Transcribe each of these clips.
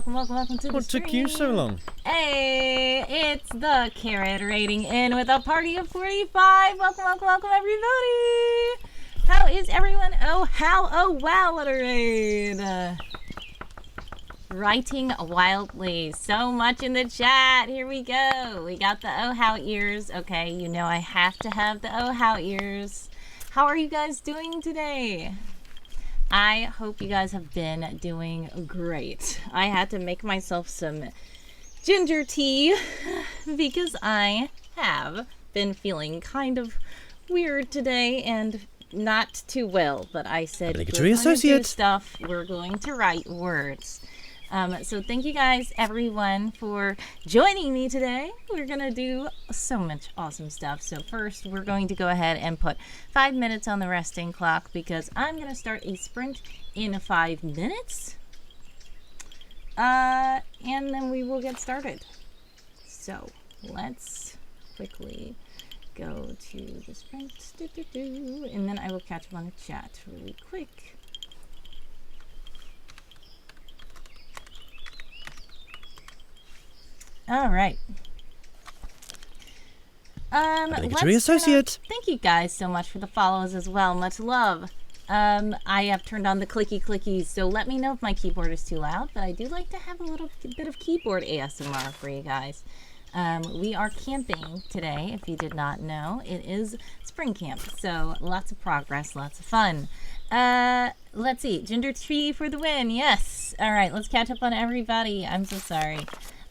welcome to the What took you so long? Hey, it's the Carrot rating in with a party of 45. Welcome, everybody. How is everyone? Oh, how? Oh, wow, what a raid. Writing wildly. So much in the chat. Here we go. We got the OHHOW ears. Okay, you know I have to have the OHHOW ears. How are you guys doing today? I hope you guys have been doing great. I had to make myself some ginger tea because I have been feeling kind of weird today and not too well. But I said, we're going to do stuff. We're going to write words. So thank you guys, everyone, for joining me today. We're going to do so much awesome stuff. So first, we're going to go ahead and put 5 minutes on the resting clock because I'm going to start a sprint in 5 minutes. And then we will get started. So let's quickly go to the sprint. And then I will catch up on the chat really quick. All right. Associate. Thank you guys so much for the follows as well. Much love. I have turned on the clickies, so let me know if my keyboard is too loud, but I do like to have a little bit of keyboard ASMR for you guys. We are camping today, if you did not know. It is spring camp, so lots of progress, lots of fun. Let's see. Ginger tea for the win. Yes. All right, let's catch up on everybody. I'm so sorry.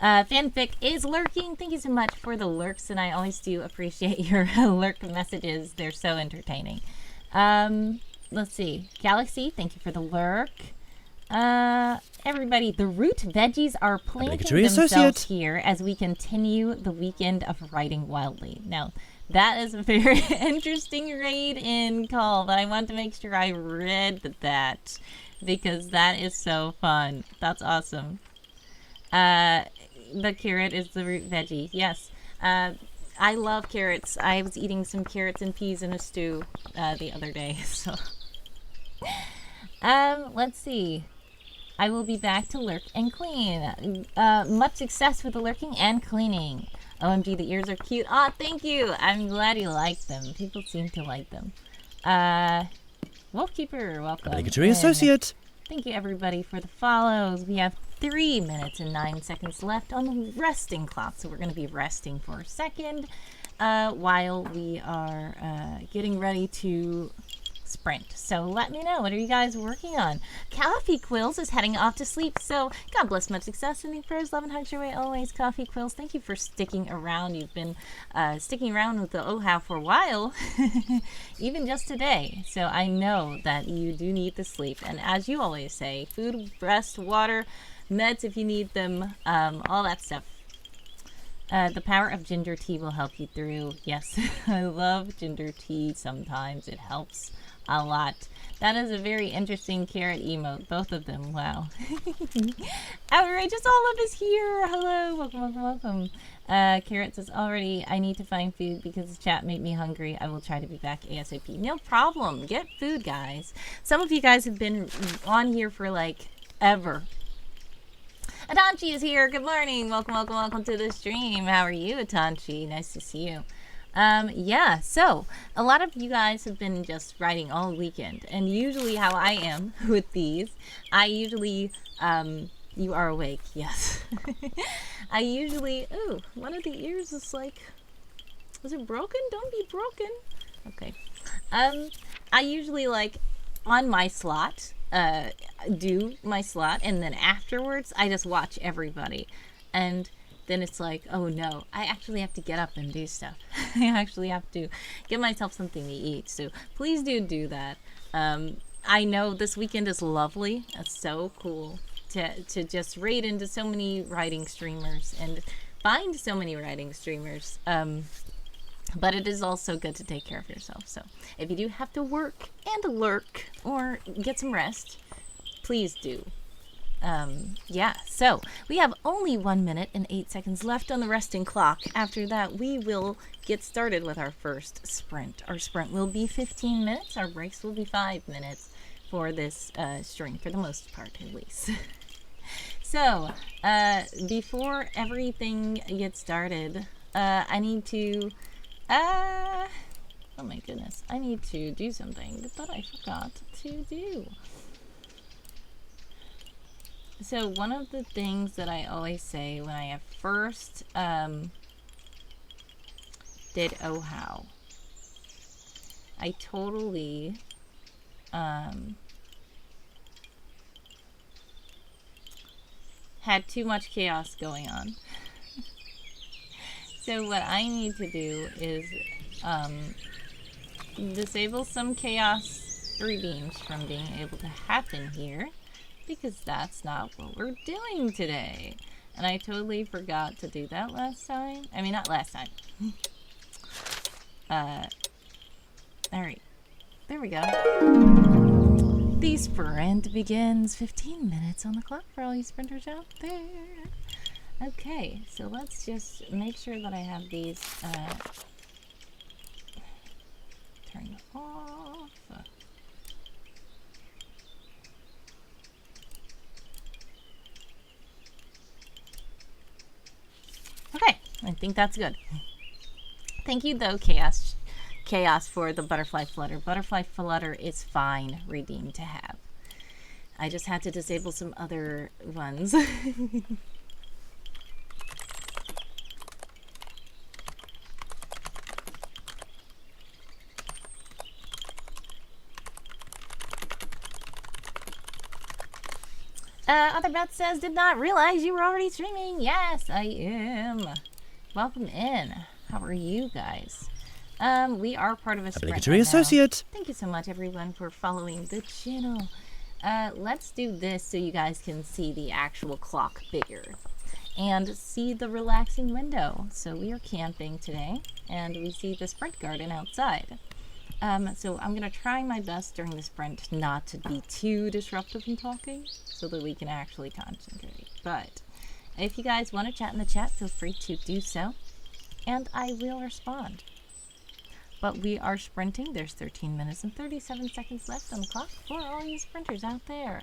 Fanfic is lurking. Thank you so much for the lurks, and I always do appreciate your lurk messages. They're so entertaining. Let's see. Galaxy, thank you for the lurk. Everybody, the root veggies are planting themselves here as we continue the weekend of writing wildly. Now, that is a very interesting raid in call, but I want to make sure I read that because that is so fun. That's awesome. The carrot is the root veggie. Yes. I love carrots. I was eating some carrots and peas in a stew the other day. So, let's see. I will be back to lurk and clean. Much success with the lurking and cleaning. OMG, the ears are cute. Aw, thank you. I'm glad you like them. People seem to like them. Wolfkeeper, welcome. Associate. Thank you, everybody, for the follows. We have 3 minutes and 9 seconds left on the resting clock. So we're going to be resting for a second while we are getting ready to sprint. So let me know, what are you guys working on? Coffee Quills is heading off to sleep. So God bless, much success, and prayers, love, and hugs your way always. Coffee Quills, thank you for sticking around. You've been sticking around with the OHHOW for a while, even just today. So I know that you do need the sleep. And as you always say, food, rest, water, meds if you need them, all that stuff. The power of ginger tea will help you through. Yes, I love ginger tea sometimes. It helps a lot. That is a very interesting carrot emote. Both of them. Wow. Outrageous Olive is here. Hello. Welcome. Carrot says, already, I need to find food because the chat made me hungry. I will try to be back ASAP. No problem. Get food, guys. Some of you guys have been on here for like ever. Atanchi is here. Good morning. Welcome to the stream. How are you, Atanchi? Nice to see you. Yeah, so a lot of you guys have been just writing all weekend, and usually how I am with these, I usually, you are awake, yes. I usually, ooh, one of the ears is like, is it broken? Don't be broken. Okay. I usually like on my slot, do my slot, and then afterwards I just watch everybody, and then it's like, oh no, I actually have to get up and do stuff. I actually have to get myself something to eat. So please do that. I know this weekend is lovely. It's so cool to just raid into so many writing streamers and find so many writing streamers. But it is also good to take care of yourself. So if you do have to work and lurk or get some rest, please do. Yeah, so we have only 1 minute and 8 seconds left on the resting clock. After that, we will get started with our first sprint. Our sprint will be 15 minutes. Our breaks will be 5 minutes for this stream, for the most part, at least. So, before everything gets started, I need to, oh my goodness, I need to do something that I forgot to do. So, one of the things that I always say when I first, did OHHOW, I totally, had too much chaos going on. So what I need to do is disable some chaos redeems from being able to happen here, because that's not what we're doing today. And I totally forgot to do that last time. I mean, not last time. Alright. There we go. The sprint begins. 15 minutes on the clock for all you sprinters out there. Okay, so let's just make sure that I have these turned off. Okay, I think that's good. Thank you though, Chaos, for the butterfly flutter. Butterfly flutter is fine redeem to have. I just had to disable some other ones. Other Beth says, did not realize you were already streaming. Yes, I am. Welcome in. How are you guys? We are part of a sprint Obligatory right associate. Thank you so much, everyone, for following the channel. Let's do this so you guys can see the actual clock bigger and see the relaxing window. So we are camping today, and we see the sprint garden outside. So I'm going to try my best during the sprint not to be too disruptive in talking so that we can actually concentrate. But if you guys want to chat in the chat, feel free to do so, and I will respond. But we are sprinting. There's 13 minutes and 37 seconds left on the clock for all you sprinters out there.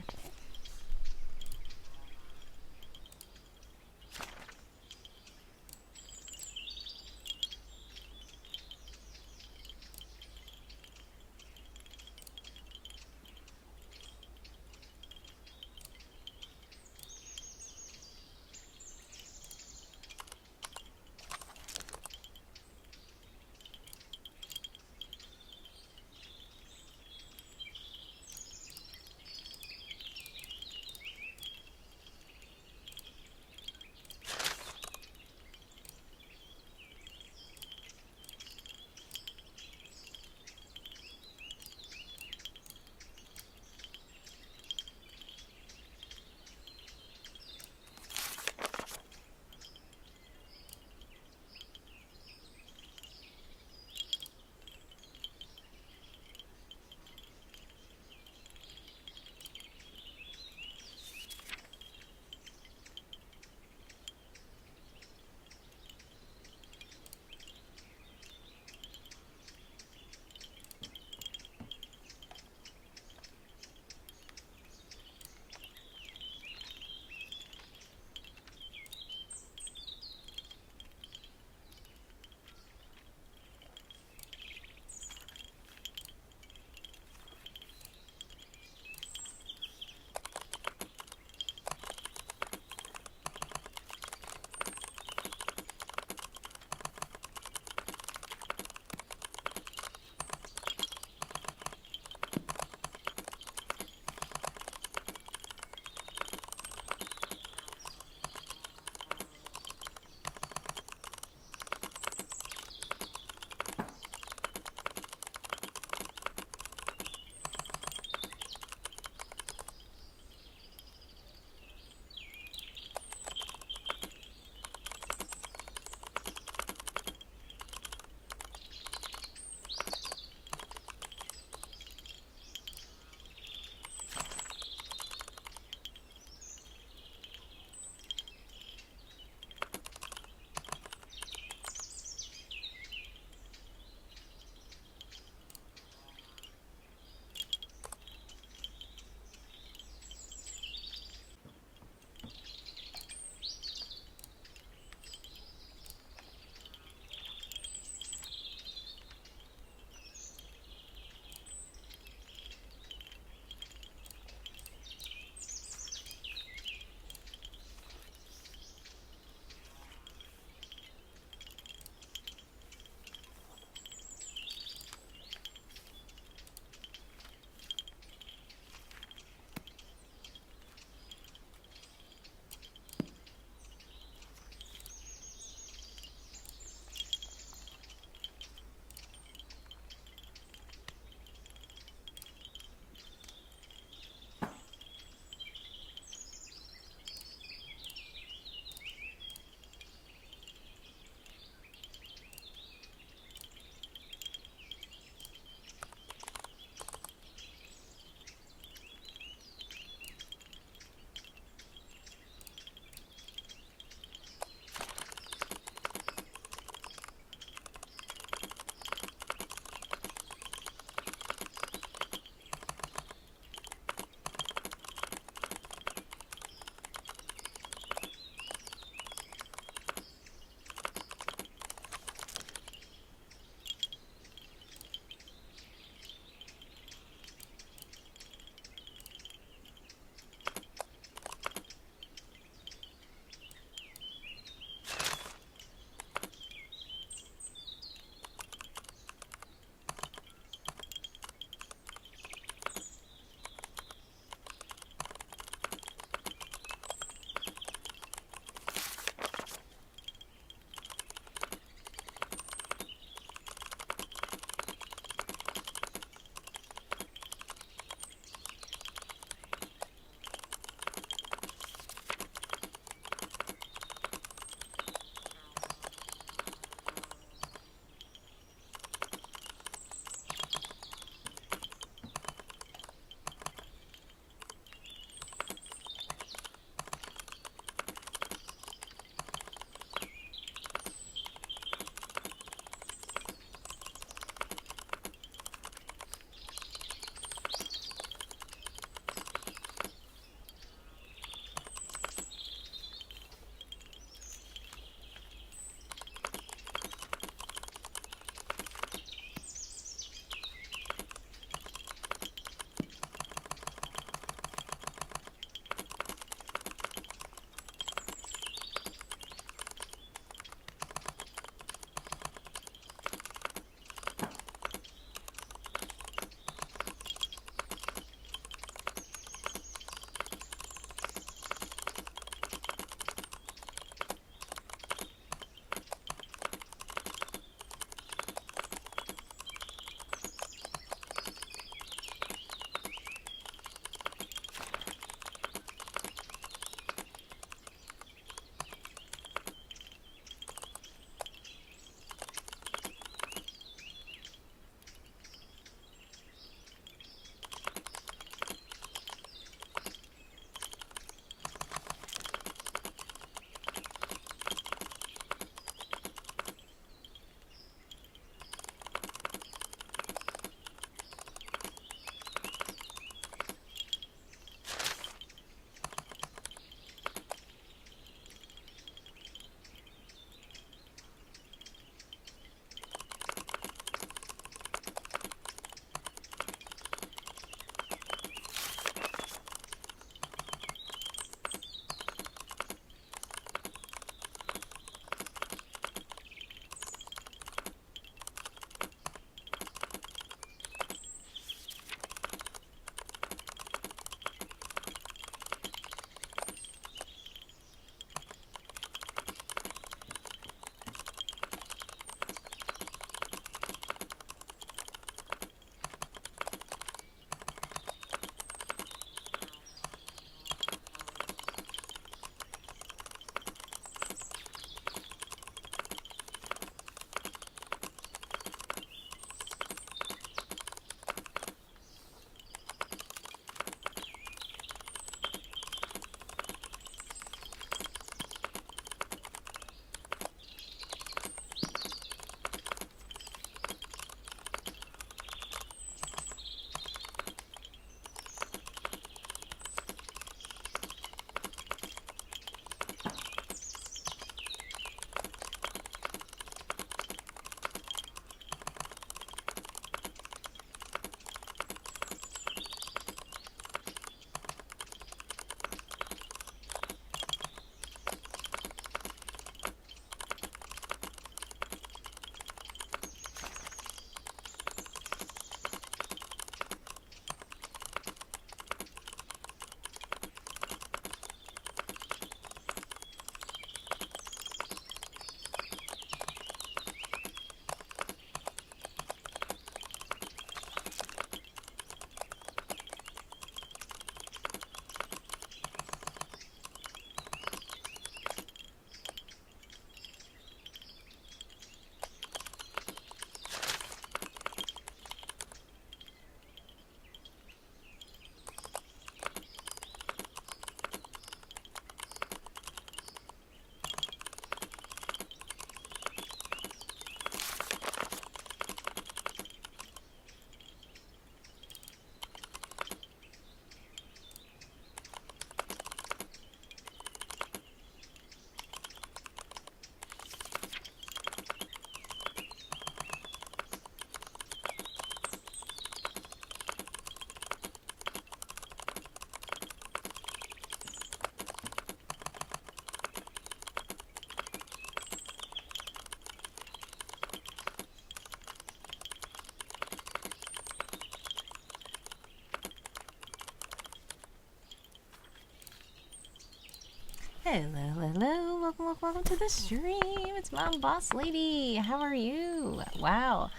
Hello, hello, welcome to the stream. It's Mom Boss Lady. How are you? Wow,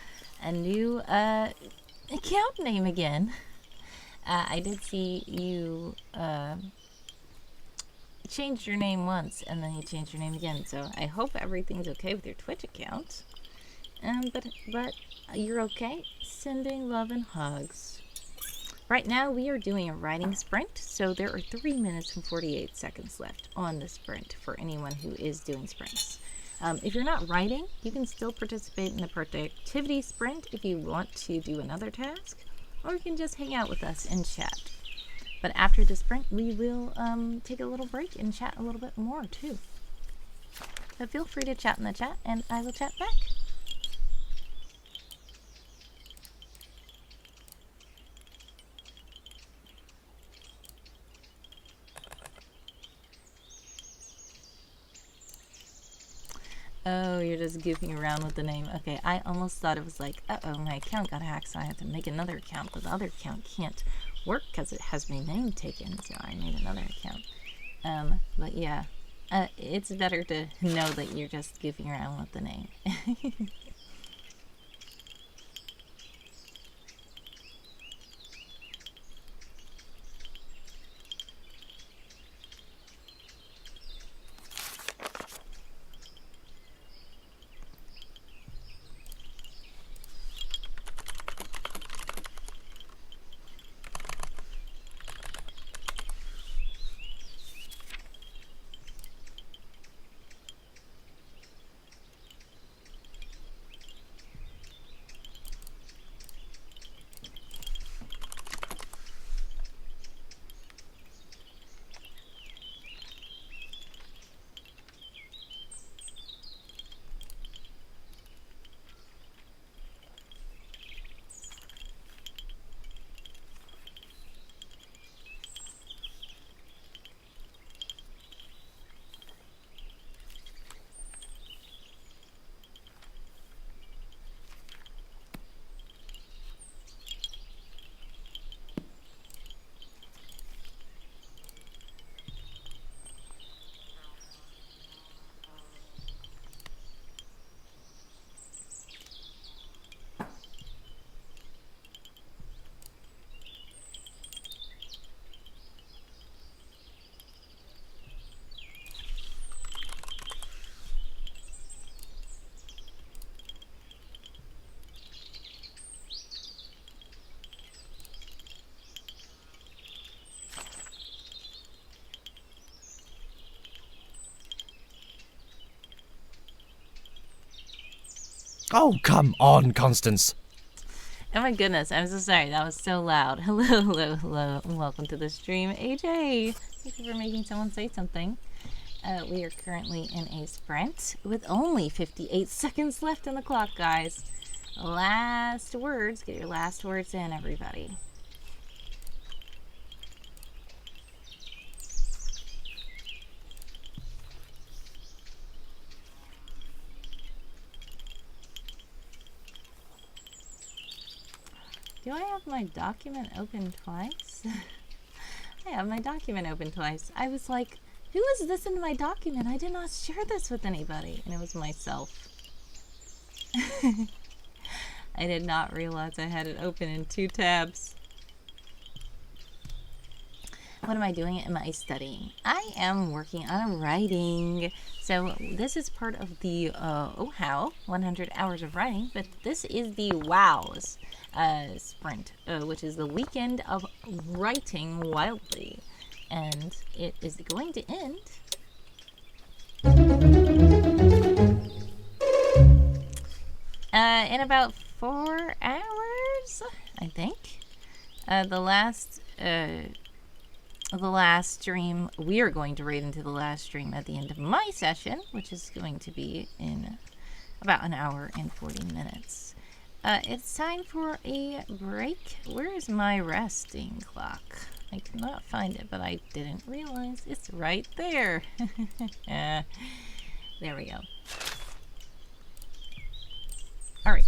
a new account name again. I did see you changed your name once and then you changed your name again, so I hope everything's okay with your Twitch account. But you're okay. Sending love and hugs. Right now we are doing a writing sprint, so there are 3 minutes and 48 seconds left on the sprint for anyone who is doing sprints. If you're not writing, you can still participate in the productivity sprint if you want to do another task, or you can just hang out with us and chat. But after the sprint, we will take a little break and chat a little bit more too. So feel free to chat in the chat, and I will chat back. Oh, you're just goofing around with the name. Okay, I almost thought it was like, uh-oh, my account got hacked, so I have to make another account, but the other account can't work because it has my name taken, so I made another account. But yeah, it's better to know that you're just goofing around with the name. Oh, come on, Constance. Oh my goodness, I'm so sorry. That was so loud. Hello, hello, hello, and welcome to the stream. AJ, thank you for making someone say something. We are currently in a sprint with only 58 seconds left on the clock, guys. Last words. Get your last words in, everybody. Do I have my document open twice? I have my document open twice. I was like, who is this in my document? I did not share this with anybody. And it was myself. I did not realize I had it open in 2 tabs. What am I doing? Am I studying? I am working on writing. So this is part of the OHHOW 100 hours of writing, but this is the WOWs sprint, which is the weekend of writing wildly, and it is going to end in about 4 hours, I think. The last stream, we are going to raid into the last stream at the end of my session, which is going to be in about 1 hour and 40 minutes. It's time for a break. Where is my resting clock? I cannot find it, but I didn't realize it's right there. There we go. Alright.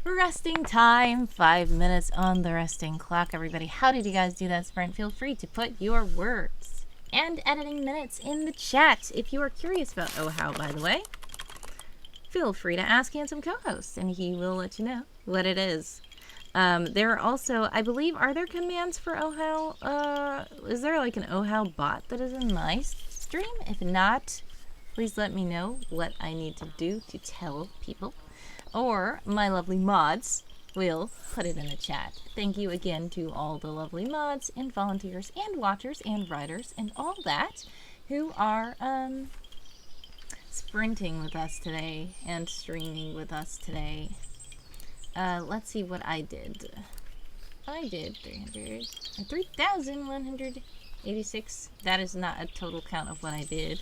Resting time. 5 minutes on the resting clock, everybody. How did you guys do that sprint? Feel free to put your words and editing minutes in the chat. If you are curious about OHHOW, by the way, feel free to ask Handsome Co-host, and he will let you know what it is. There are also, I believe, are there commands for OHHOW? Is there like an OHHOW bot that is in my stream? If not, please let me know what I need to do to tell people. Or my lovely mods will put it in the chat. Thank you again to all the lovely mods and volunteers and watchers and writers and all that who are sprinting with us today and streaming with us today. Let's see what I did. I did 3,186. That is not a total count of what I did.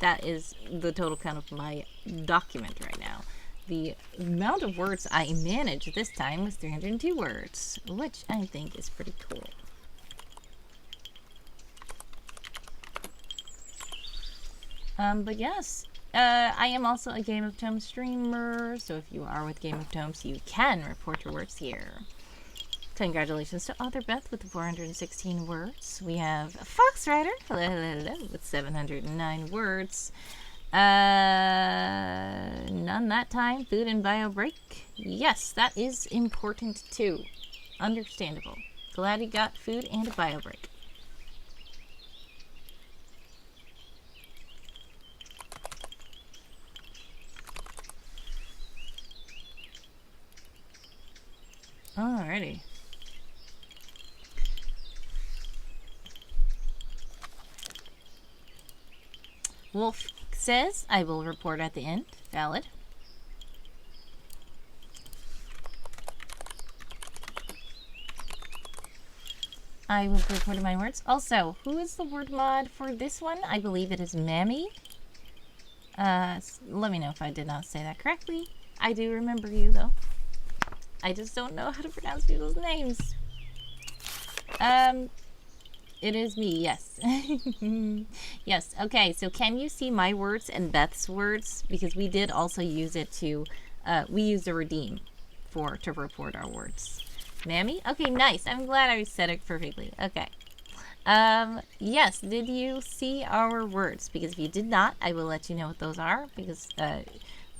That is the total count of my document right now. The amount of words I managed this time was 302 words, which I think is pretty cool. But yes, I am also a Game of Tomes streamer, so if you are with Game of Tomes, you can report your words here. Congratulations to Author Beth with 416 words. We have Fox Rider with 709 words. None that time. Food and bio break. Yes, that is important too. Understandable. Glad you got food and a bio break. Alrighty. Wolf says, I will report at the end. Valid. I will report my words. Also, who is the word mod for this one? I believe it is Mammy. Let me know if I did not say that correctly. I do remember you, though. I just don't know how to pronounce people's names. It is me, yes. Yes, okay, so can you see my words and Beth's words? Because we did also use it to, we used a redeem to report our words. Mammy? Okay, nice. I'm glad I said it perfectly. Okay. Yes, did you see our words? Because if you did not, I will let you know what those are. Because,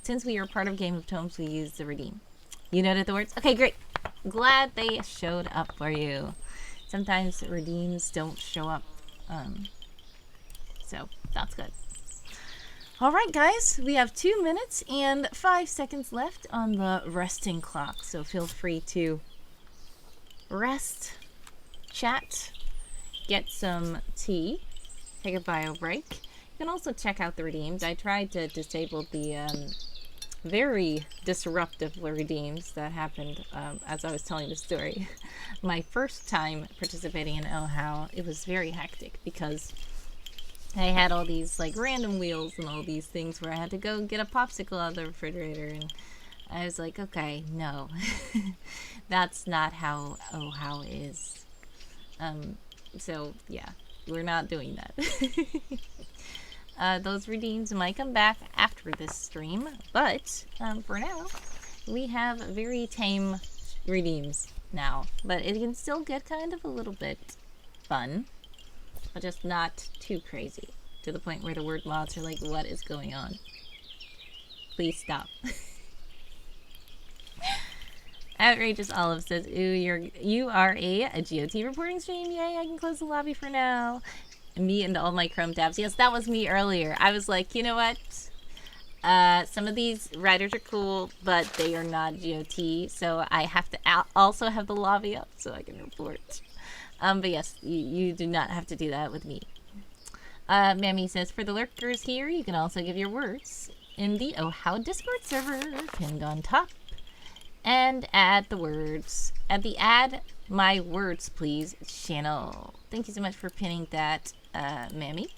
since we are part of Game of Tomes, we used the redeem. You noted the words? Okay, great. Glad they showed up for you. Sometimes redeems don't show up. So that's good. All right, guys, we have 2 minutes and 5 seconds left on the resting clock. So feel free to rest, chat, get some tea, take a bio break. You can also check out the redeems. I tried to disable the very disruptive redeems that happened as I was telling the story. My first time participating in OHHOW, it was very hectic because I had all these like random wheels and all these things where I had to go get a popsicle out of the refrigerator, and I was like, okay, no, that's not how OHHOW is. So yeah, we're not doing that. Those redeems might come back after this stream, but for now, we have very tame redeems now. But it can still get kind of a little bit fun, but just not too crazy, to the point where the word mods are like, what is going on? Please stop. Outrageous Olive says, ooh, you are a GOT reporting stream. Yay, I can close the lobby for now. Me and all my Chrome tabs. Yes, that was me earlier. I was like, you know what? Some of these writers are cool, but they are not GOT, so I have to also have the lobby up so I can report. But yes, you do not have to do that with me. Mammy says, for the lurkers here, you can also give your words in the OHHOW Discord server, pinned on top, and add the words at the Add My Words Please channel. Thank you so much for pinning that, Mammy.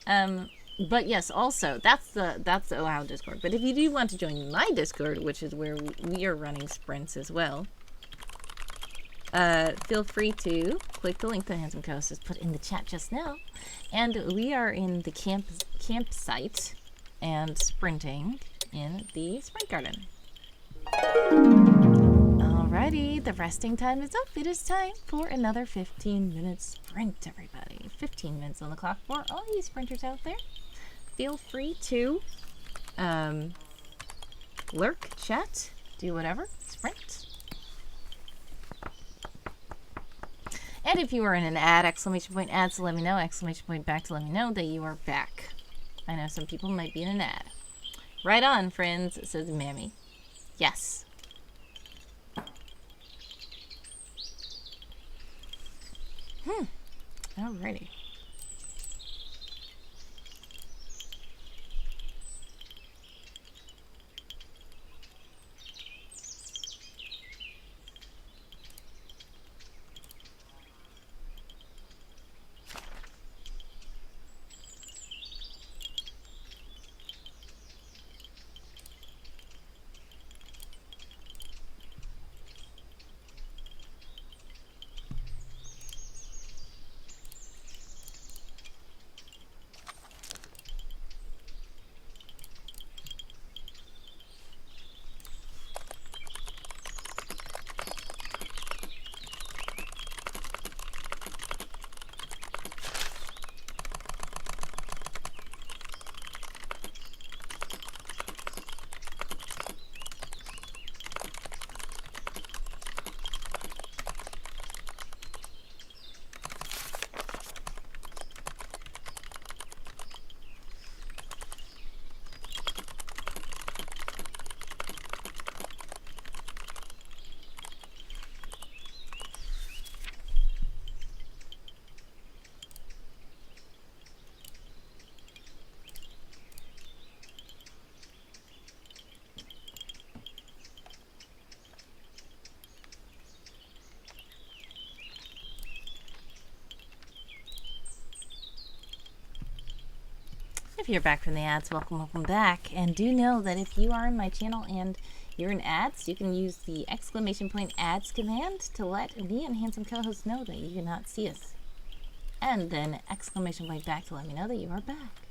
But yes, also that's the OHHOW Discord. But if you do want to join my Discord, which is where we are running sprints as well, feel free to click the link that Handsome Co-host has put in the chat just now, and we are in the campsite and sprinting in the sprint garden. All Alrighty, the resting time is up. It is time for another 15-minute sprint, everybody. 15 minutes on the clock for all you sprinters out there. Feel free to lurk, chat, do whatever, sprint. And if you are in an ad, exclamation point ad, so let me know, exclamation point back to let me know that you are back. I know some people might be in an ad. Right on, friends, says Mammy. Yes. Alrighty. If you're back from the ads, welcome back. And do know that if you are in my channel and you're in ads, you can use the exclamation point ads command to let me and handsome co-host know that you cannot see us. And then exclamation point back to let me know that you are back.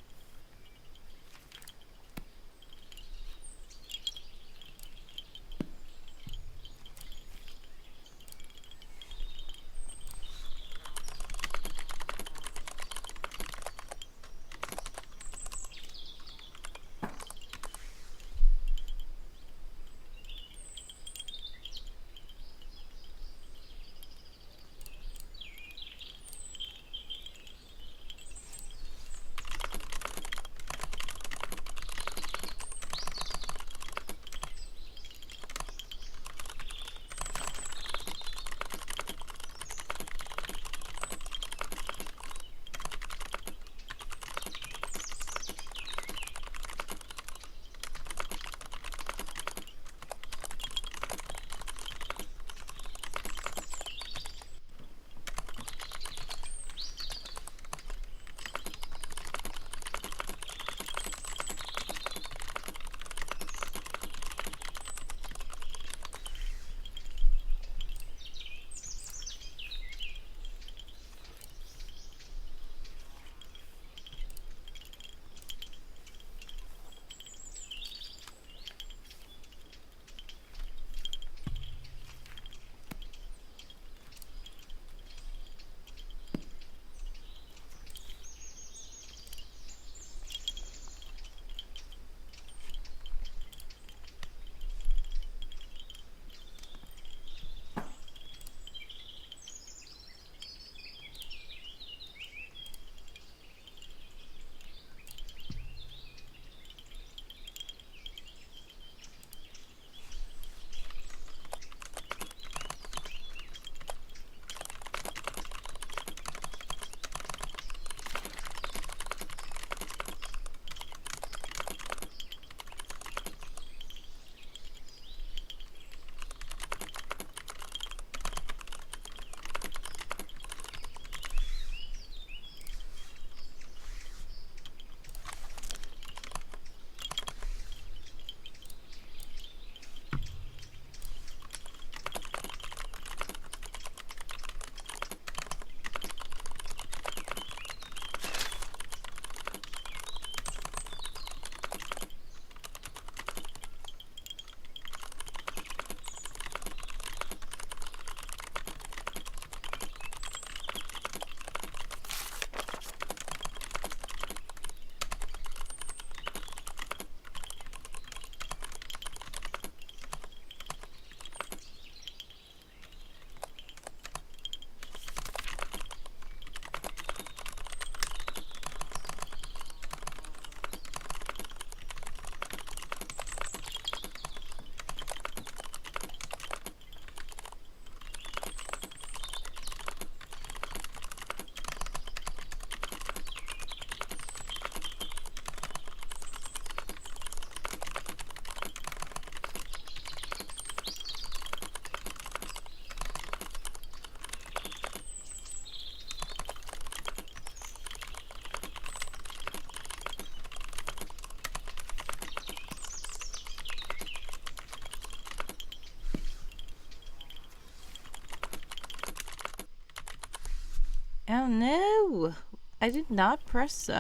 Oh no! I did not press,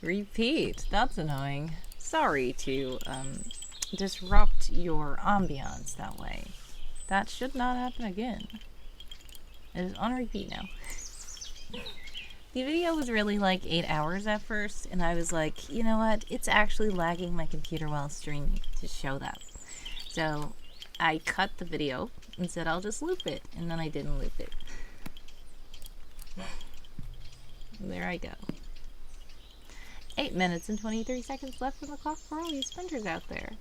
repeat. That's annoying. Sorry to, disrupt your ambiance that way. That should not happen again. It is on repeat now. The video was really like 8 hours at first, and I was like, you know what? It's actually lagging my computer while streaming to show that. So I cut the video and said I'll just loop it, and then I didn't loop it. There I go. 8 minutes and 23 seconds left on the clock for all you sprinters out there.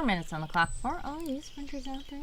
4 minutes on the clock for all you sprinters out there.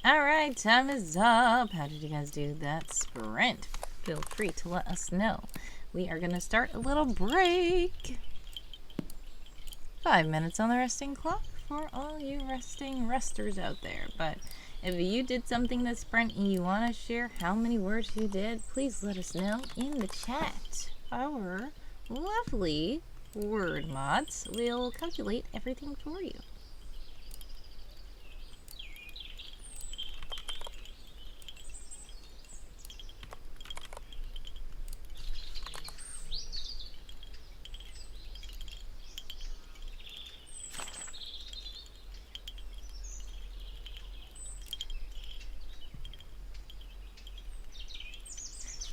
Alright, time is up. How did you guys do that sprint? Feel free to let us know. We are going to start a little break. 5 minutes on the resting clock for all you resters out there. But if you did something this sprint and you want to share how many words you did, please let us know in the chat. Our lovely word mods will calculate everything for you.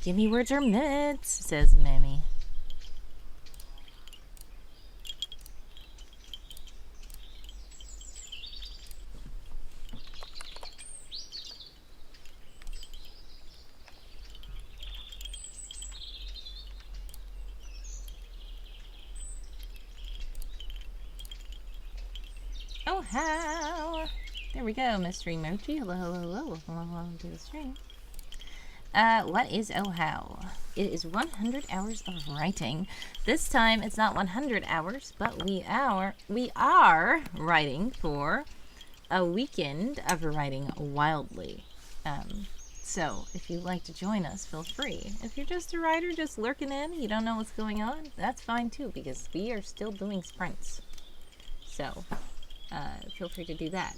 Give me words or minutes, says Mammy. Oh, how? There we go, Mystery Mochi. Hello, hello, hello. Welcome to the stream. What is OHHOW? It is 100 hours of writing. This time it's not 100 hours, but we are writing for a weekend of writing wildly. So if you'd like to join us, feel free. If you're just a writer, just lurking in, you don't know what's going on, that's fine too, because we are still doing sprints. So feel free to do that.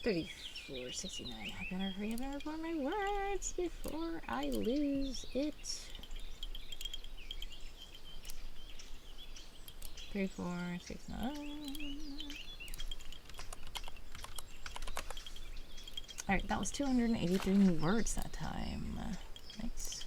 34.69. I better hurry up and record my words before I lose it. 34.69. Alright, that was 283 new words that time. Nice.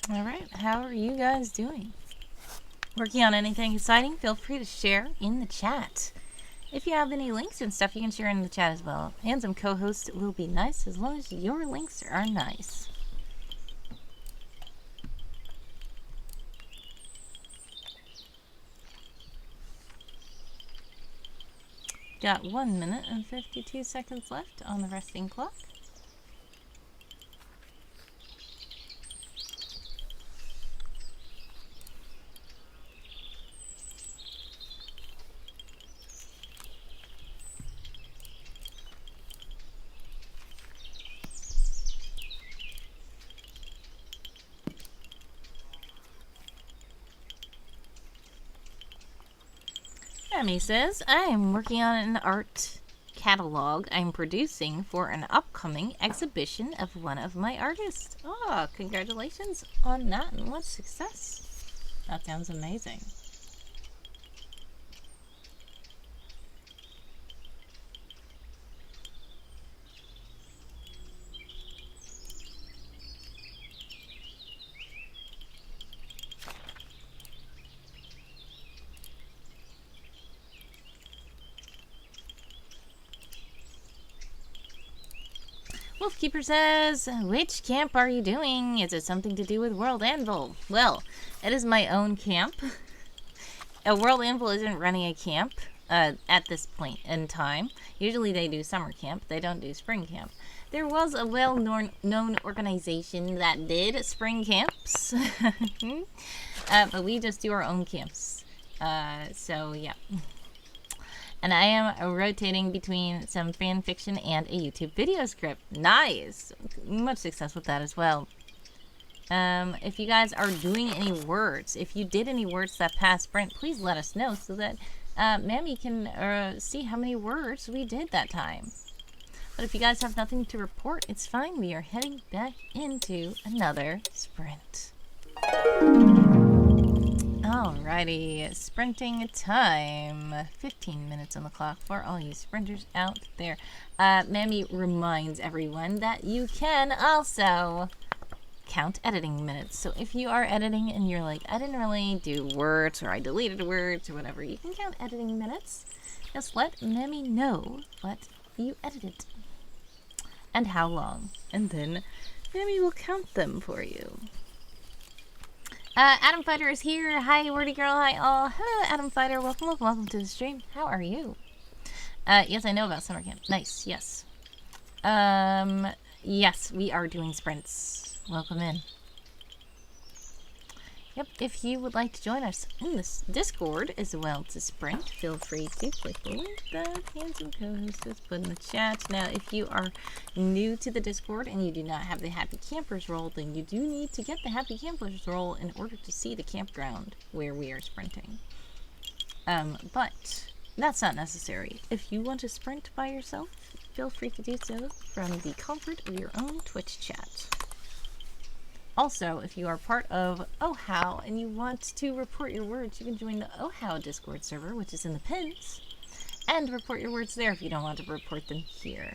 Alright, how are you guys doing? Working on anything exciting? Feel free to share in the chat. If you have any links and stuff, you can share in the chat as well. And some co-hosts will be nice as long as your links are nice. Got 1 minute and 52 seconds left on the resting clock. Emmy says, I am working on an art catalog I'm producing for an upcoming exhibition of one of my artists. Oh, congratulations on that and what success. That sounds amazing. Wolfkeeper says, which camp are you doing? Is it something to do with World Anvil? Well, it is my own camp. World Anvil isn't running a camp at this point in time. Usually they do summer camp. They don't do spring camp. There was a well-known organization that did spring camps. But we just do our own camps. So, yeah. And I am rotating between some fan fiction and a YouTube video script. Nice! Much success with that as well. If you guys are doing any words, if you did any words that passed sprint, please let us know so that Mammy can see how many words we did that time. But if you guys have nothing to report, it's fine. We are heading back into another sprint. Alrighty, sprinting time. 15 minutes on the clock for all you sprinters out there. Mammy reminds everyone that you can also count editing minutes. So if you are editing and you're like, I didn't really do words or I deleted words or whatever, you can count editing minutes. Just let Mammy know what you edited and how long. And then Mammy will count them for you. Adam Fighter is here. Hi, Wordy Girl. Hi, all. Hello, Adam Fighter. Welcome to the stream. How are you? Yes, I know about summer camp. Nice, yes. Yes, we are doing sprints. Welcome in. Yep, if you would like to join us in this Discord as well to sprint, feel free to click the link that handsome co-host has put in the chat. Now, if you are new to the Discord and you do not have the Happy Campers role, then you do need to get the Happy Campers role in order to see the campground where we are sprinting. But that's not necessary. If you want to sprint by yourself, feel free to do so from the comfort of your own Twitch chat. Also, if you are part of OHHOW and you want to report your words, you can join the OHHOW Discord server, which is in the pins, and report your words there if you don't want to report them here.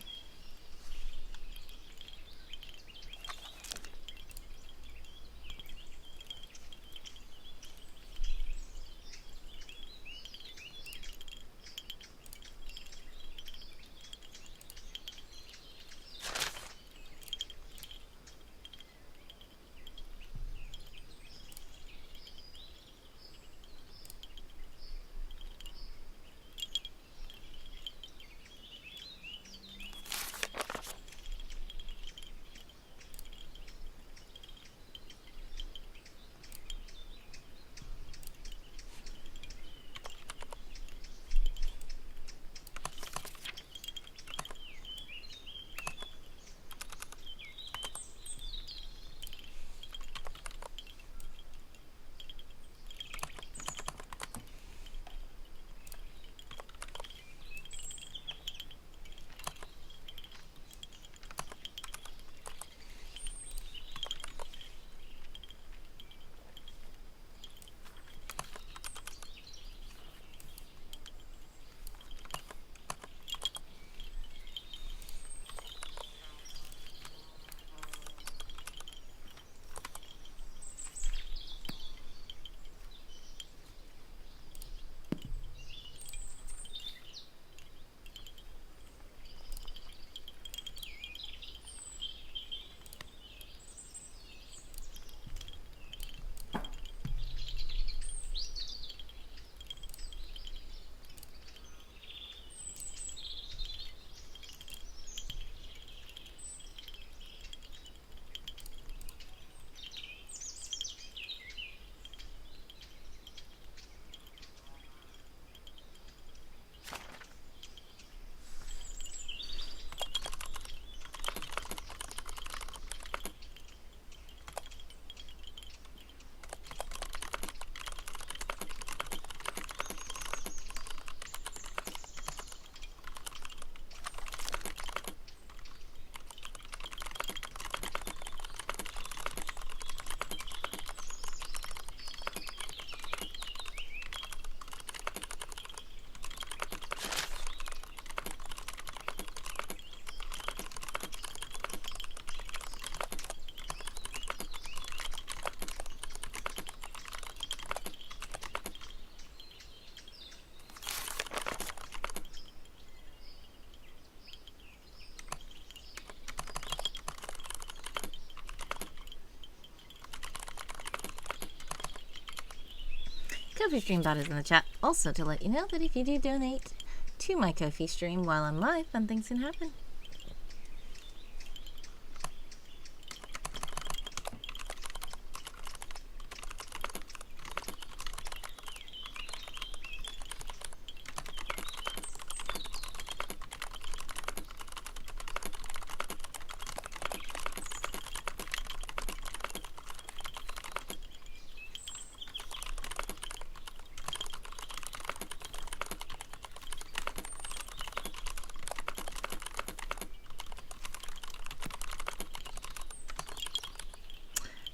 Ko-fi stream bot is in the chat. Also to let you know that if you do donate to my Ko-fi stream while I'm live, fun things can happen.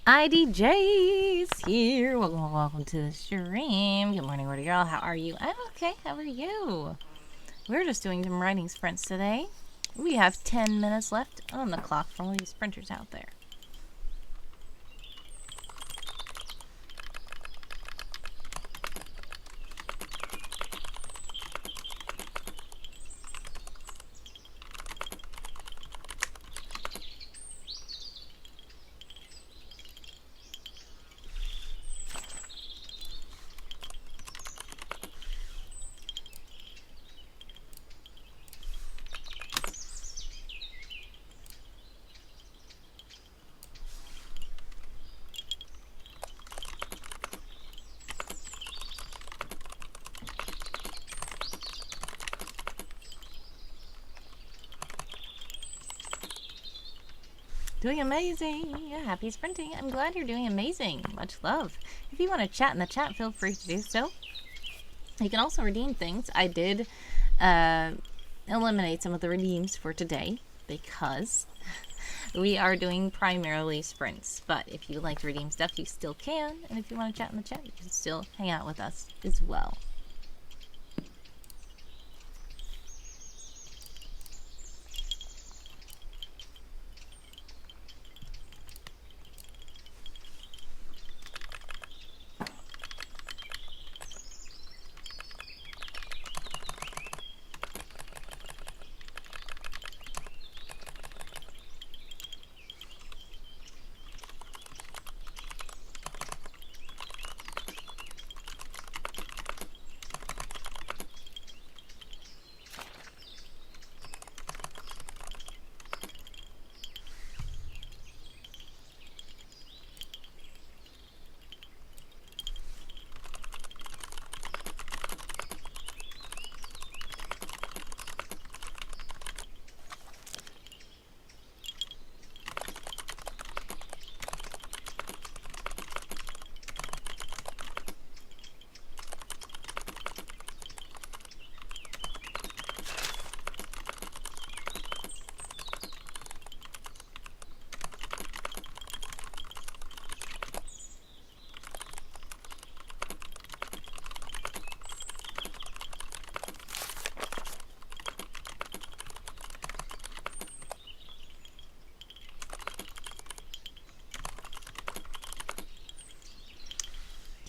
IDJ's here. Welcome to the stream. Good morning, Wordy Girl. How are you? I'm okay. How are you? We're just doing some writing sprints today. We have 10 minutes left on the clock for all you sprinters out there. Doing amazing. Yeah, happy sprinting. I'm glad you're doing amazing. Much love. If you want to chat in the chat, feel free to do so. You can also redeem things. I did eliminate some of the redeems for today because we are doing primarily sprints. But if you like to redeem stuff, you still can. And if you want to chat in the chat, you can still hang out with us as well.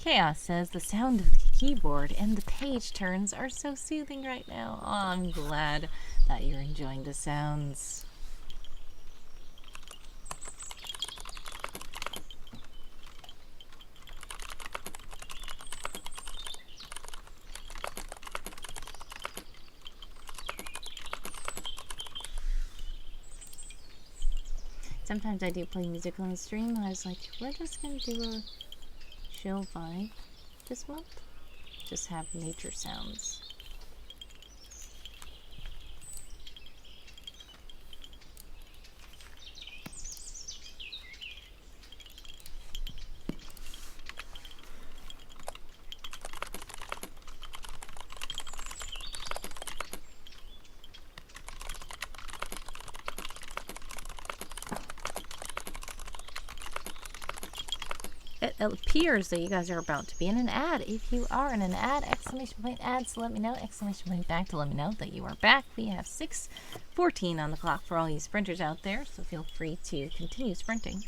Chaos says the sound of the keyboard and the page turns are so soothing right now. Oh, I'm glad that you're enjoying the sounds. Sometimes I do play music on the stream, and I was like, we're just gonna do a chill vibe this month. Just have nature sounds. It appears that you guys are about to be in an ad. If you are in an ad, exclamation point ads to let me know, exclamation point back to let me know that you are back. We have 6:14 on the clock for all you sprinters out there, so feel free to continue sprinting.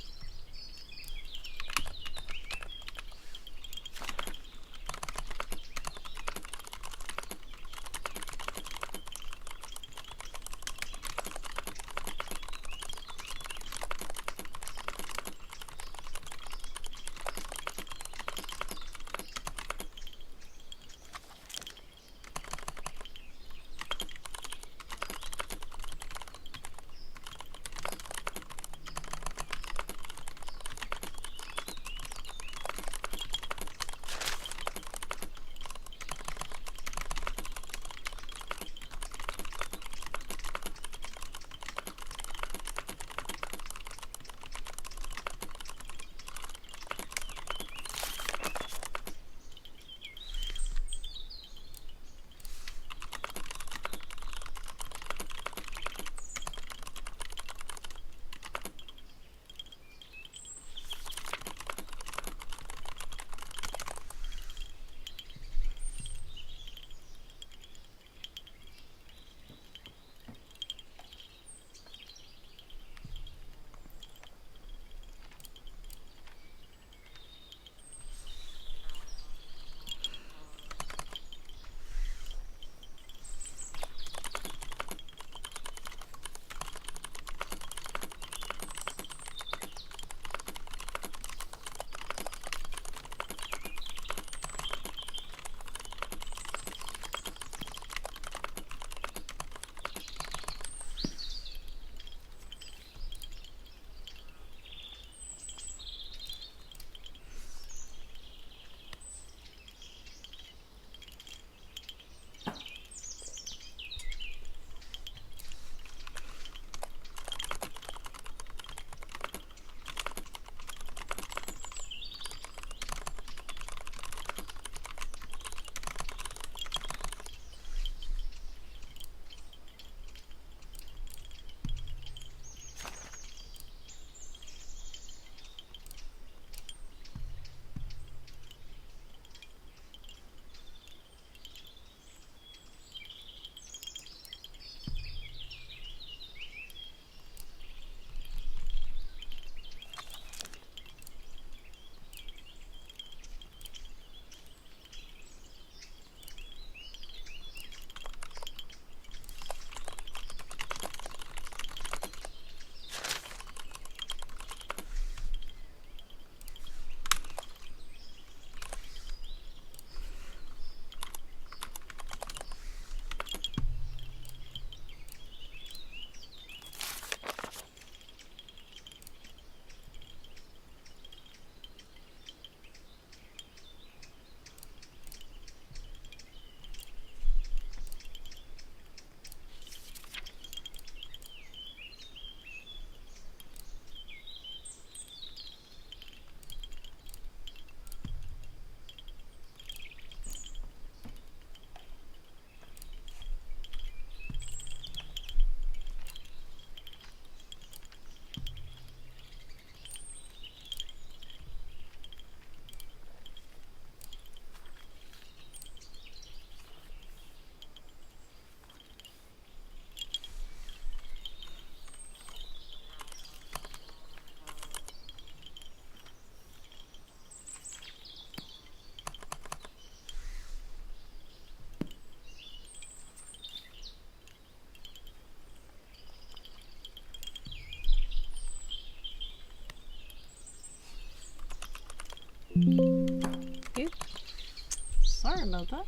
Oops. Sorry about that.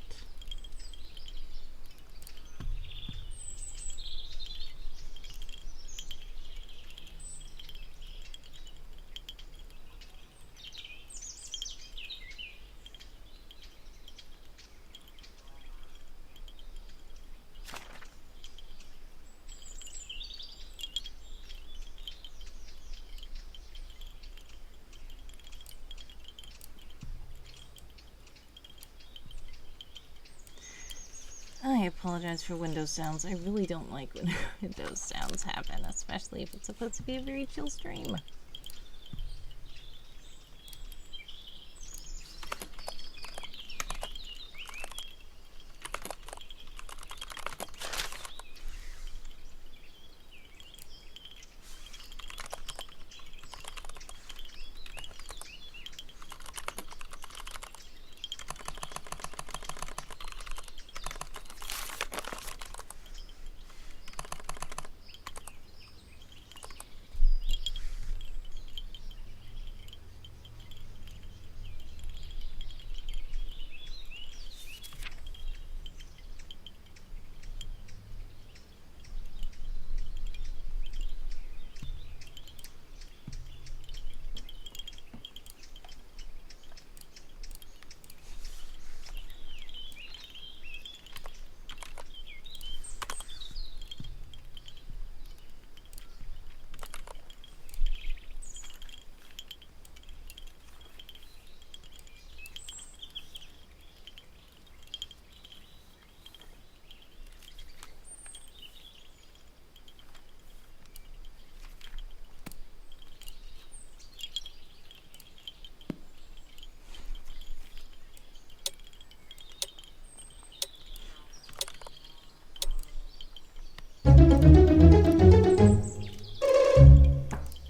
I apologize for Windows sounds. I really don't like when Windows sounds happen, especially if it's supposed to be a very chill stream.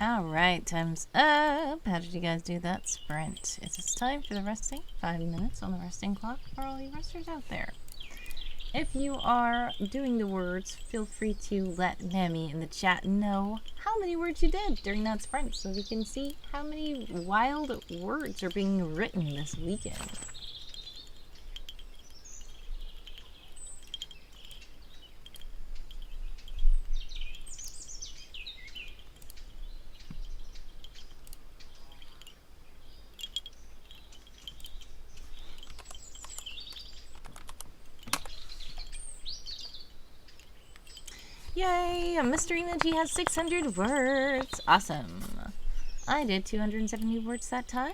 Alright, time's up. How did you guys do that sprint? It's time for the resting. 5 minutes on the resting clock for all you resters out there. If you are doing the words, feel free to let Mammy in the chat know how many words you did during that sprint so we can see how many wild words are being written this weekend. Yay! Mr. Energy has 600 words. Awesome. I did 270 words that time.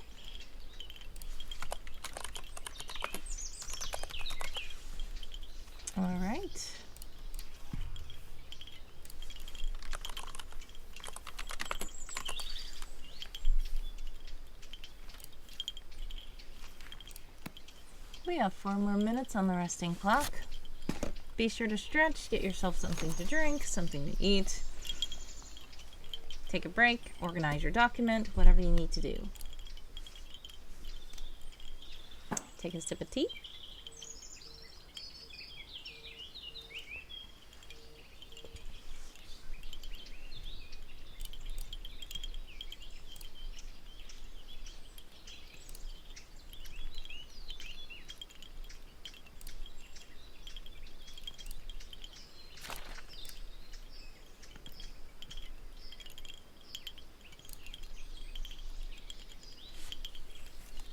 All right. We have 4 more minutes on the resting clock. Be sure to stretch, get yourself something to drink, something to eat. Take a break, organize your document, whatever you need to do. Take a sip of tea.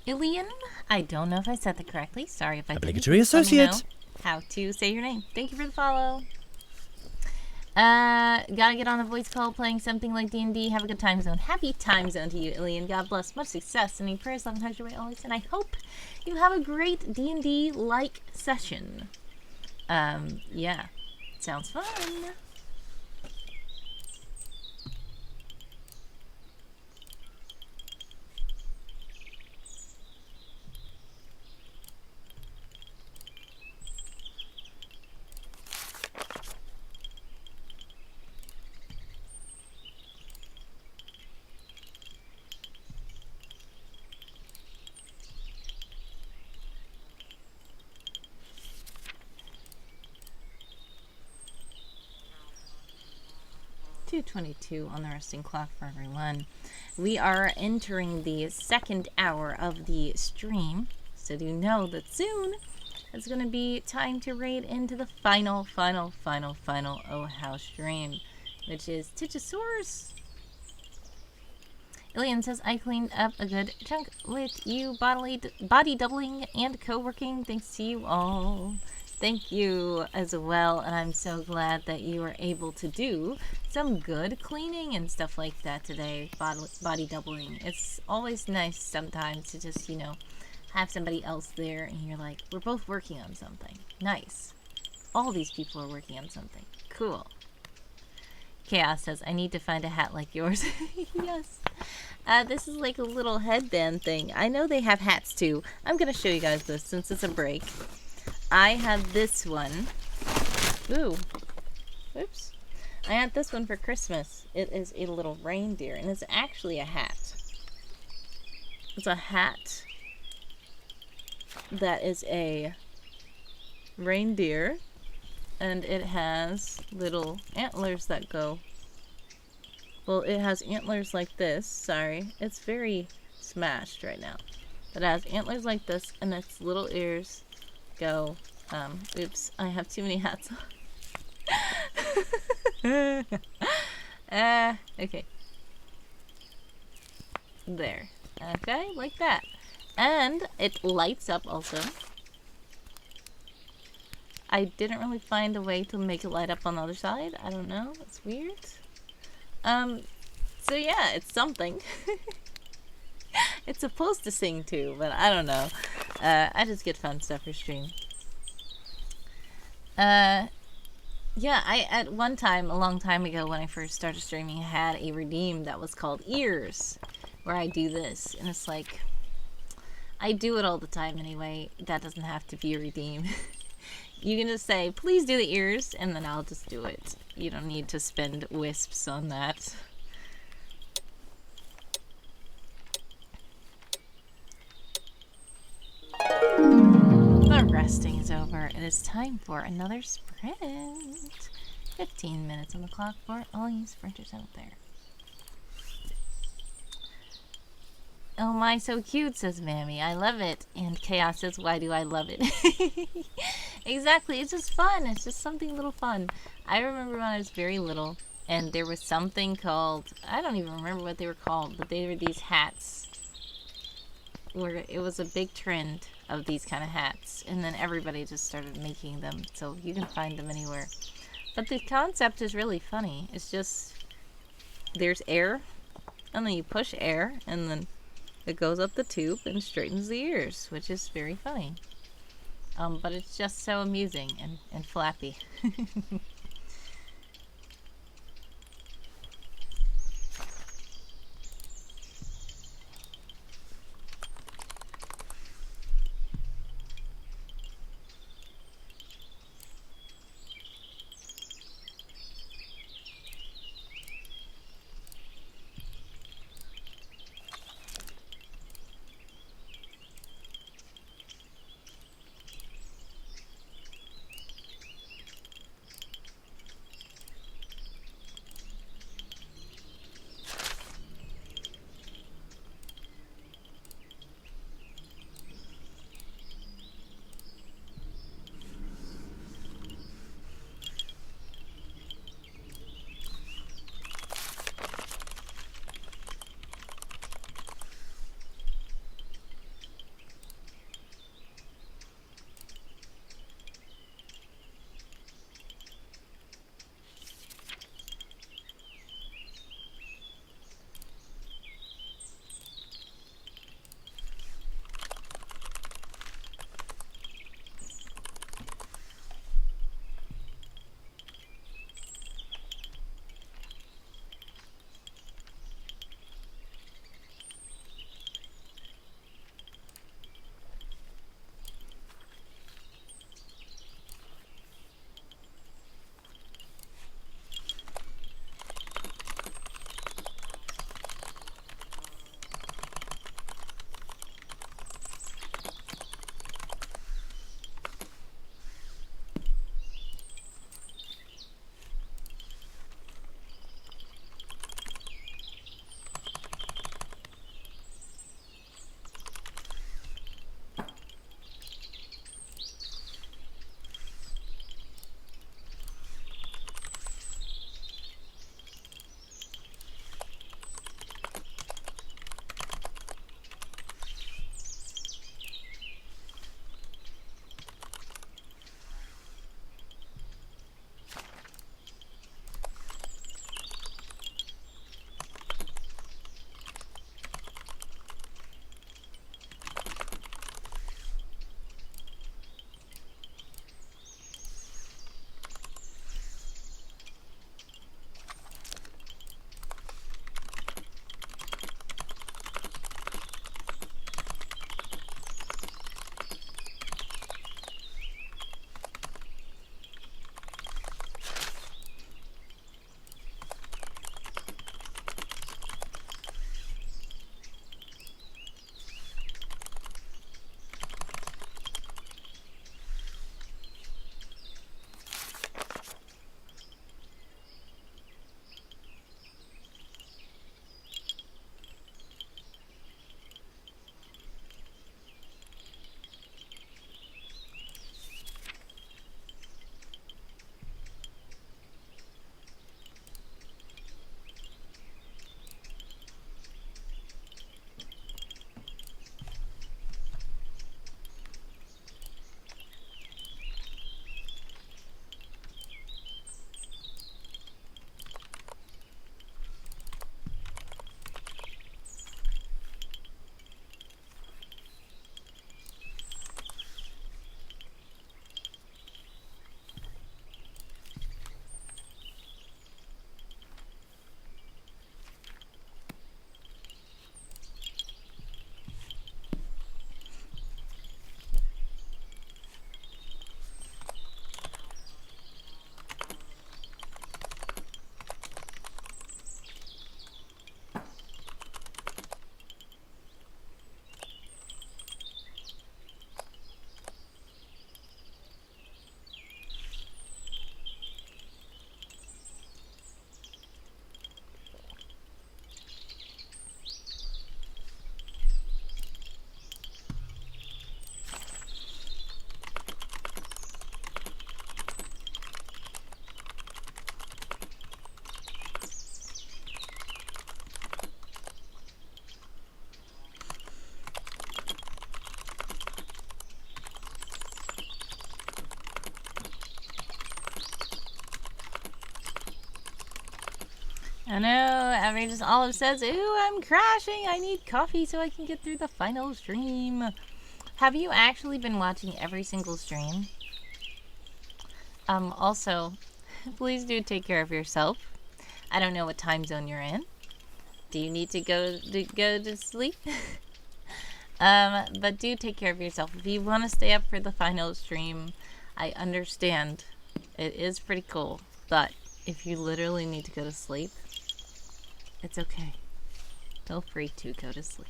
Ilian, I don't know if I said that correctly. Sorry if I didn't. Obligatory Let me know associate. how to say your name. Thank you for the follow. Gotta get on a voice call playing something like D&D. Have a good time zone. Happy time zone to you, Ilian. God bless. Much success. Any prayers, love, and hugs your way always. And I hope you have a great D&D-like session. Yeah. Sounds fun. .22 on the resting clock for everyone. We are entering the second hour of the stream, so do know that soon it's going to be time to raid into the final OHHOW stream, which is Tichosaurus. Ilian says, I cleaned up a good chunk with you body doubling and co-working. Thanks to you all. Thank you as well, and I'm so glad that you were able to do some good cleaning and stuff like that today, body doubling. It's always nice sometimes to just, you know, have somebody else there and you're like, we're both working on something. Nice. All these people are working on something. Cool. Chaos says, I need to find a hat like yours. Yes. This is like a little headband thing. I know they have hats too. I'm going to show you guys this since it's a break. I have this one. Ooh. Oops. I had this one for Christmas. It is a little reindeer, and it's actually a hat. It's a hat that is a reindeer, and it has little antlers that go. Well, it has antlers like this. Sorry. It's very smashed right now. But it has antlers like this, and its little ears go. Oops, I have too many hats on. Okay. There. Okay, like that. And it lights up also. I didn't really find a way to make it light up on the other side. I don't know. It's weird. So yeah, it's something. It's supposed to sing too, but I don't know. I just get fun stuff for stream. Yeah, I at one time, a long time ago when I first started streaming, I had a redeem that was called Ears, where I do this, and it's like, I do it all the time anyway. That doesn't have to be a redeem. You can just say, please do the ears, and then I'll just do it. You don't need to spend wisps on that. The resting is over. It is time for another sprint. 15 minutes on the clock for all you sprinters out there. Oh my, so cute, says Mammy. I love it. And Chaos says, why do I love it? Exactly, it's just fun. It's just something a little fun. I remember when I was very little, and there was something called, I don't even remember what they were called, but they were these hats. Where it was a big trend of these kind of hats, and then everybody just started making them, so you can find them anywhere. But the concept is really funny. It's just, there's air, and then you push air, and then it goes up the tube and straightens the ears, which is very funny. But it's just so amusing and flappy. I know, just Olive says, ooh, I'm crashing. I need coffee so I can get through the final stream. Have you actually been watching every single stream? Also, please do take care of yourself. I don't know what time zone you're in. Do you need to go to sleep? But do take care of yourself. If you want to stay up for the final stream, I understand. It is pretty cool. But if you literally need to go to sleep, it's okay. Feel free to go to sleep.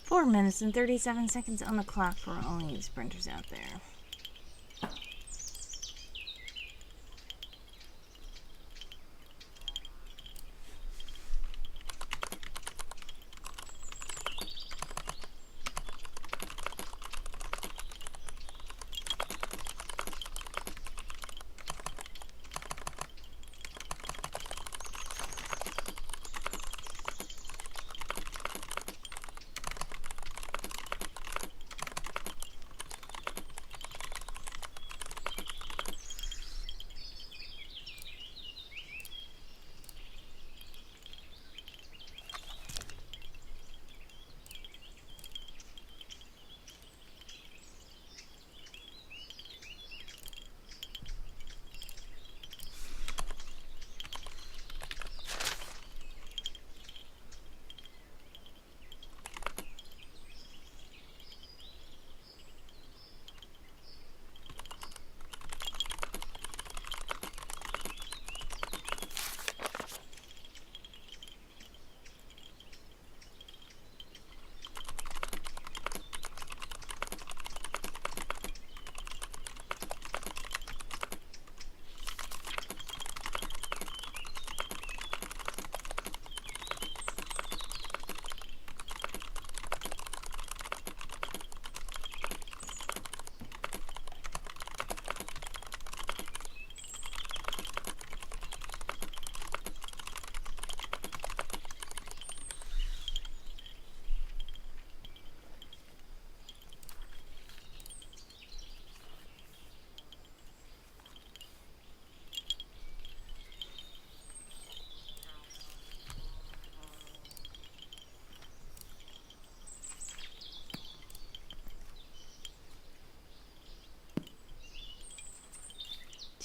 Four minutes and 37 seconds on the clock for all you sprinters out there.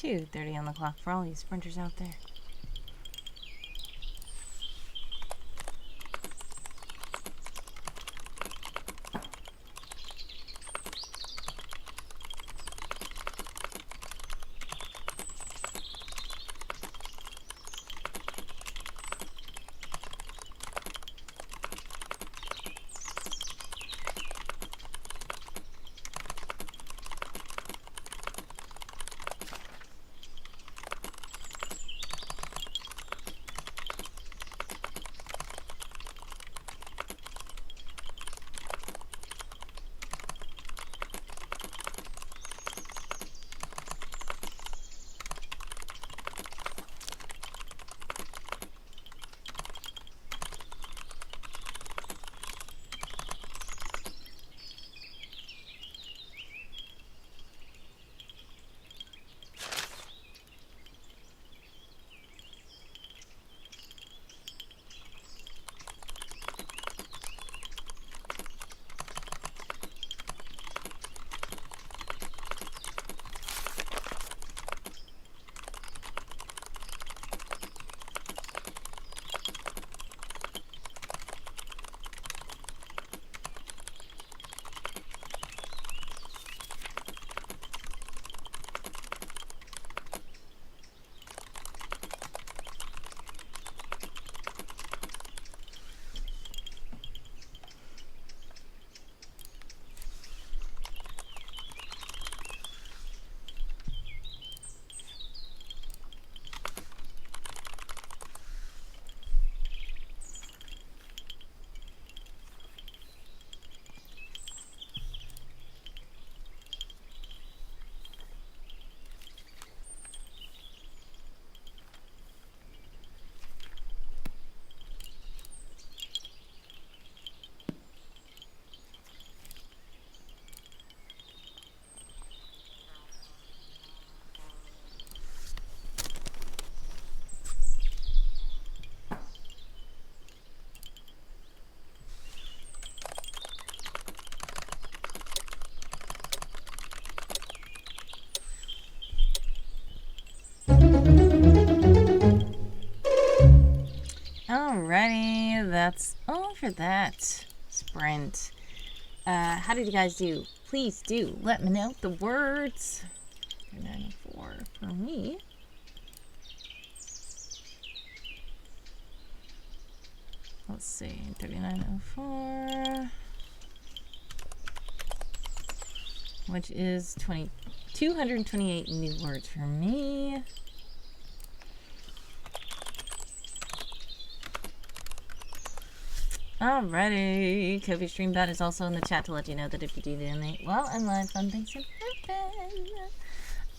2:30 on the clock for all you sprinters out there. Alrighty, that's all for that sprint. How did you guys do? Please do let me know the words. 904 for me. Let's see, 3904, which is 228 new words for me. Alrighty, Kofi Streambot is also in the chat to let you know that if you do donate while I'm live, fun things can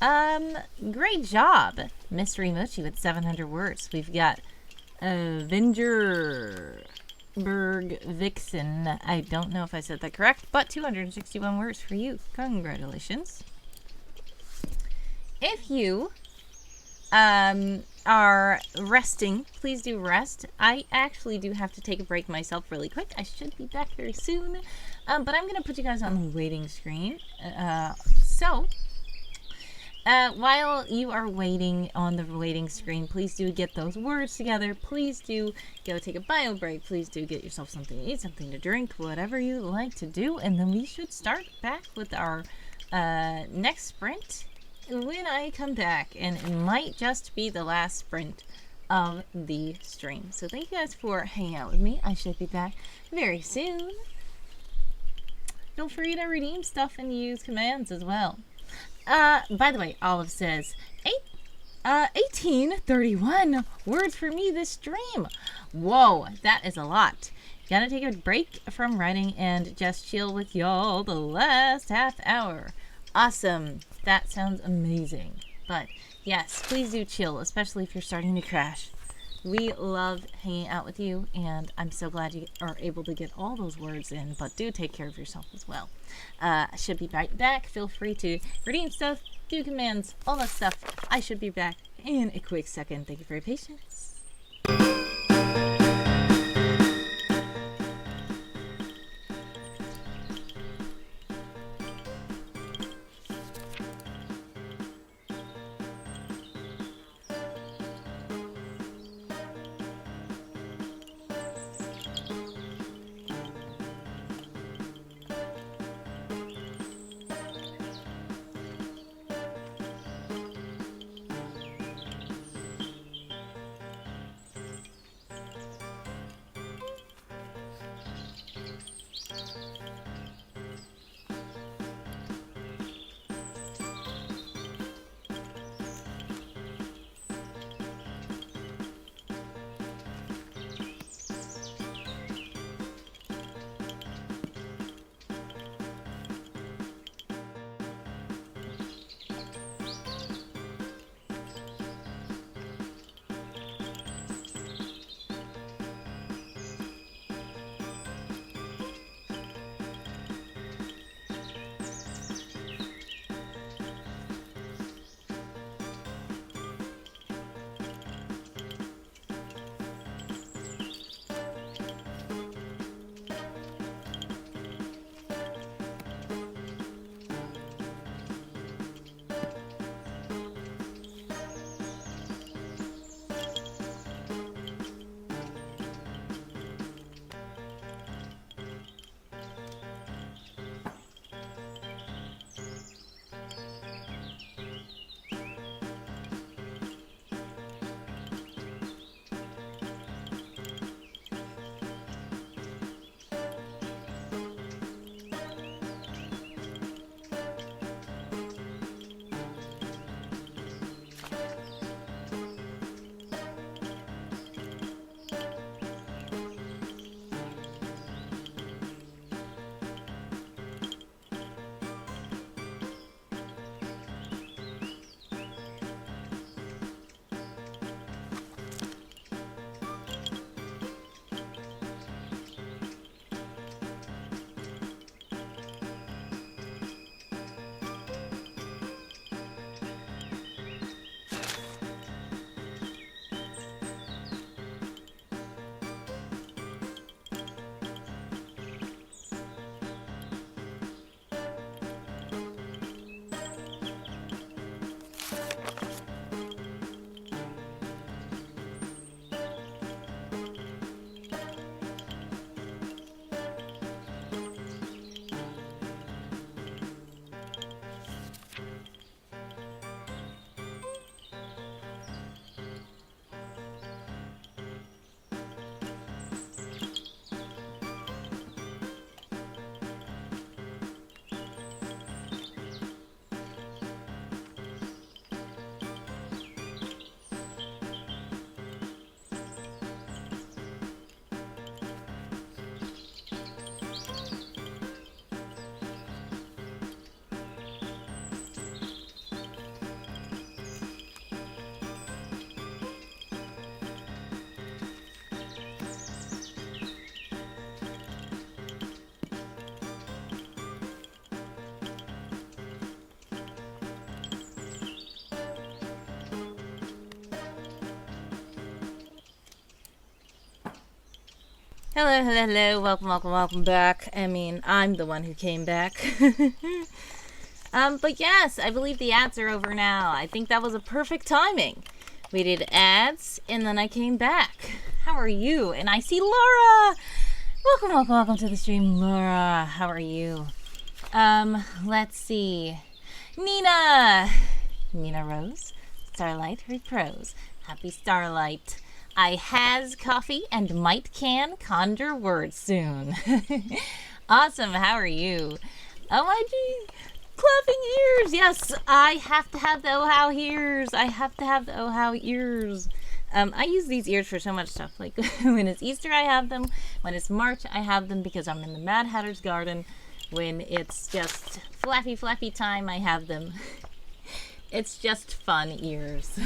happen. Great job, Mystery Mochi with 700 words. We've got Vingerberg Vixen. I don't know if I said that correct, but 261 words for you. Congratulations. If you are resting, please do rest. I actually do have to take a break myself really quick. I should be back very soon, but I'm gonna put you guys on the waiting screen. While you are waiting on the waiting screen, please do get those words together. Please do go take a bio break. Please do get yourself something to eat, something to drink, whatever you like to do, and then we should start back with our next sprint when I come back, and it might just be the last sprint of the stream. So thank you guys for hanging out with me. I should be back very soon. Feel free to redeem stuff and use commands as well. By the way, Olive says 1831 words for me this stream. Whoa, that is a lot. Gotta take a break from writing and just chill with y'all the last half hour. Awesome. That sounds amazing. But yes, please do chill, especially if you're starting to crash. We love hanging out with you, and I'm so glad you are able to get all those words in, but do take care of yourself as well. I should be right back. Feel free to redeem stuff, do commands, all that stuff. I should be back in a quick second. Thank you for your patience. Hello, hello, hello. Welcome, welcome, welcome back. I mean, I'm the one who came back. But yes, I believe the ads are over now. I think that was a perfect timing. We did ads, and then I came back. How are you? And I see Laura! Welcome, welcome, welcome to the stream, Laura. How are you? Let's see. Nina Rose. Starlight Repros. Happy Starlight. I has coffee and might can conjure words soon. Awesome. How are you? OIG. Clapping ears. Yes, I have to have the OHHOW ears. I have to have the OHHOW ears. I use these ears for so much stuff. Like when it's Easter, I have them. When it's March, I have them because I'm in the Mad Hatter's garden. When it's just flappy, flappy time, I have them. It's just fun ears.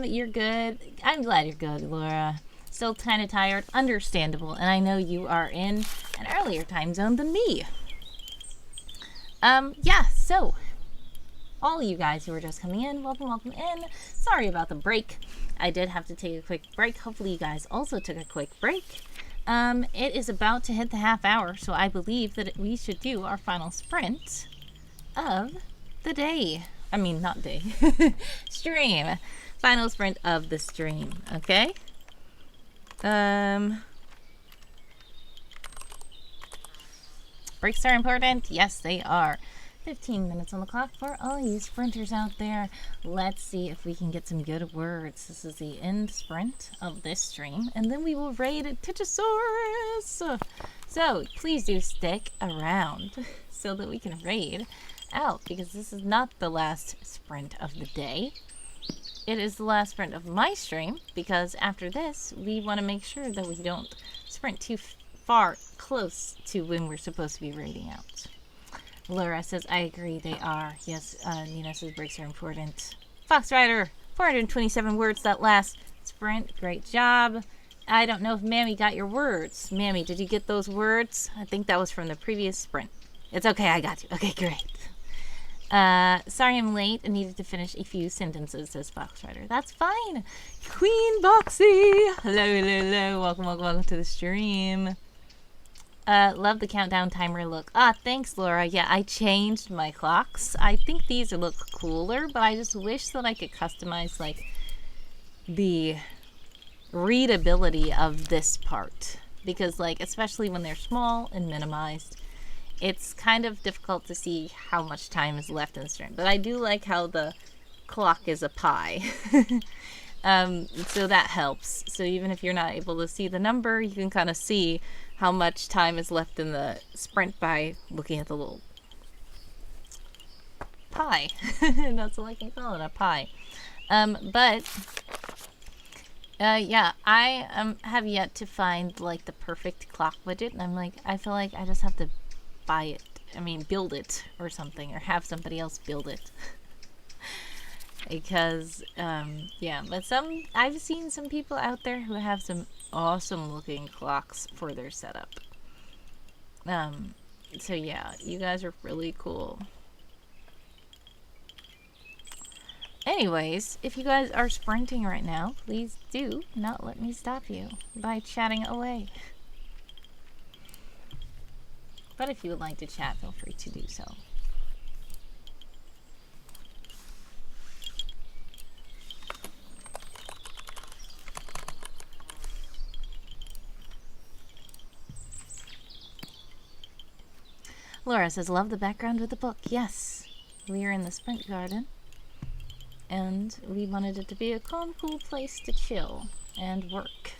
You're good. I'm glad you're good, Laura. Still kind of tired. Understandable. And I know you are in an earlier time zone than me. Yeah, so all you guys who are just coming in, welcome, welcome in. Sorry about the break. I did have to take a quick break. Hopefully you guys also took a quick break. It is about to hit the half hour, so I believe that we should do our final sprint of the day. I mean, not day. Stream. Final sprint of the stream, okay? Breaks are important. Yes, they are. 15 minutes on the clock for all you sprinters out there. Let's see if we can get some good words. This is the end sprint of this stream, and then we will raid Tichosaurus. So please do stick around so that we can raid out, because this is not the last sprint of the day. It is the last sprint of my stream, because after this, we want to make sure that we don't sprint too far close to when we're supposed to be raiding out. Laura says, I agree, they are. Yes, Nina says breaks are important. Fox Rider, 427 words that last sprint. Great job. I don't know if Mammy got your words. Mammy, did you get those words? I think that was from the previous sprint. It's okay, I got you. Okay, great. Sorry I'm late. I needed to finish a few sentences, says Fox Rider. That's fine. Queen Boxy. Hello, hello, hello. Welcome, welcome, welcome to the stream. Love the countdown timer look. Thanks, Laura. Yeah, I changed my clocks. I think these look cooler, but I just wish that I could customize, like, the readability of this part. Because, like, especially when they're small and minimized, it's kind of difficult to see how much time is left in the stream. But I do like how the clock is a pie. So that helps. So even if you're not able to see the number, you can kind of see how much time is left in the sprint by looking at the little pie. That's all I can call it, a pie. Yeah, I have yet to find like the perfect clock widget, and I'm like, I feel like I just have to buy it. I mean, build it or something, or have somebody else build it. Because, yeah, but I've seen some people out there who have some awesome looking clocks for their setup. So yeah, you guys are really cool. Anyways, if you guys are sprinting right now, please do not let me stop you by chatting away. But if you would like to chat, feel free to do so. Laura says, love the background with the book. Yes, we are in the sprint garden, and we wanted it to be a calm, cool place to chill and work.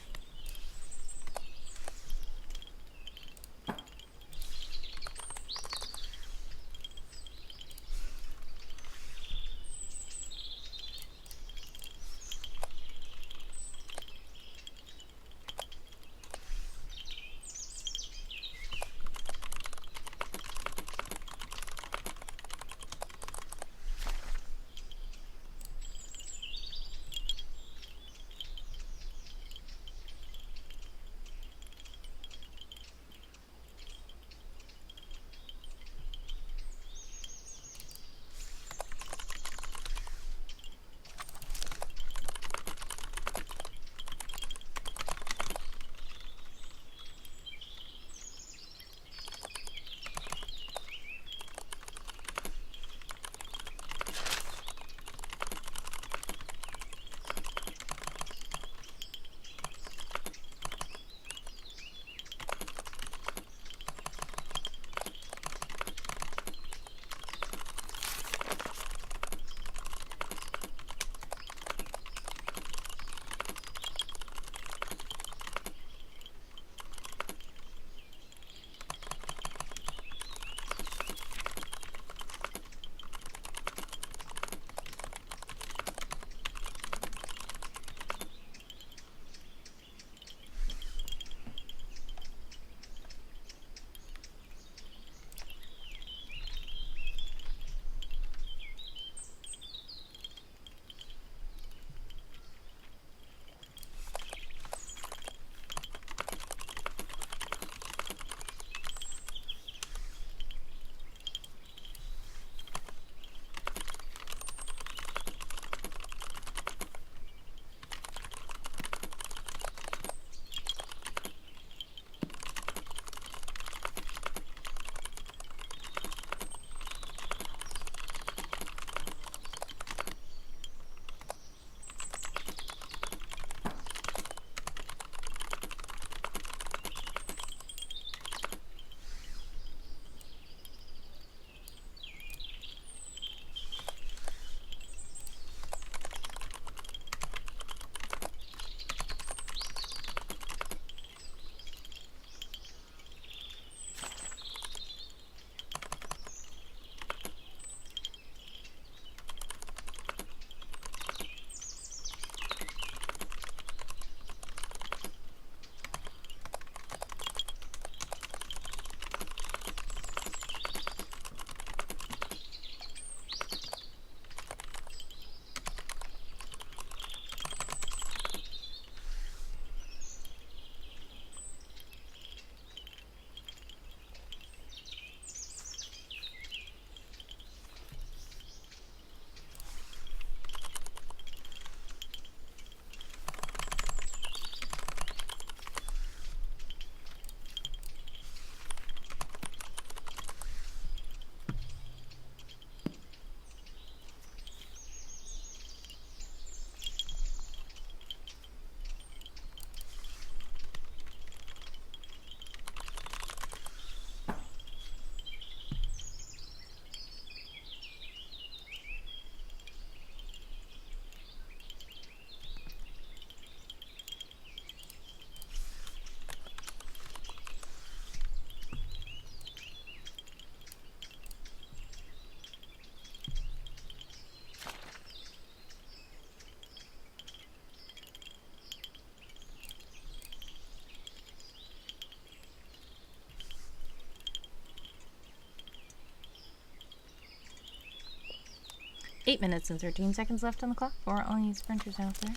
8 minutes and 13 seconds left on the clock for all you sprinters out there.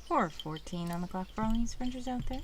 Or 14 on the clock for all you sprinters out there.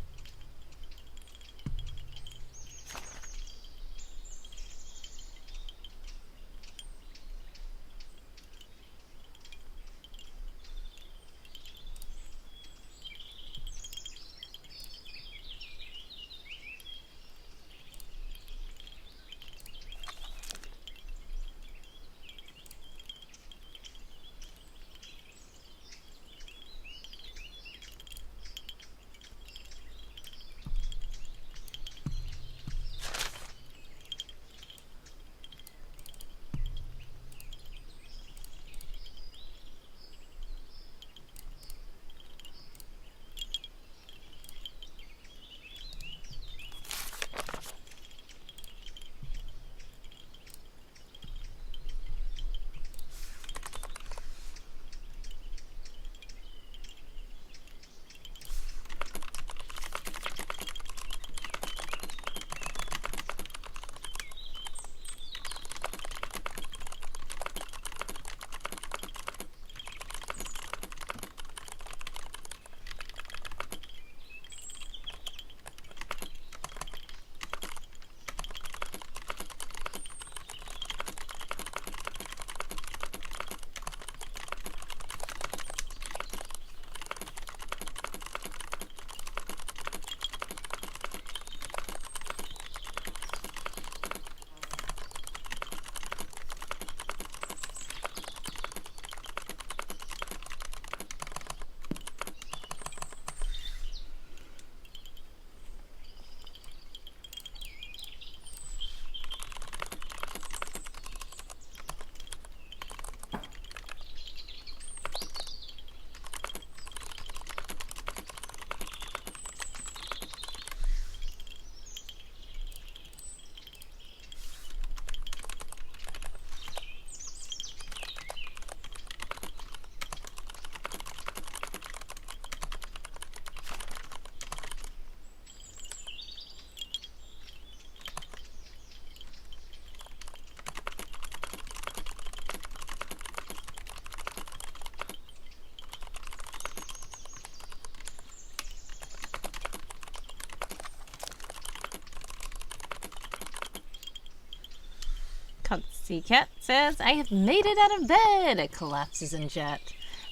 Casey Cat says, I have made it out of bed. It collapses in chat.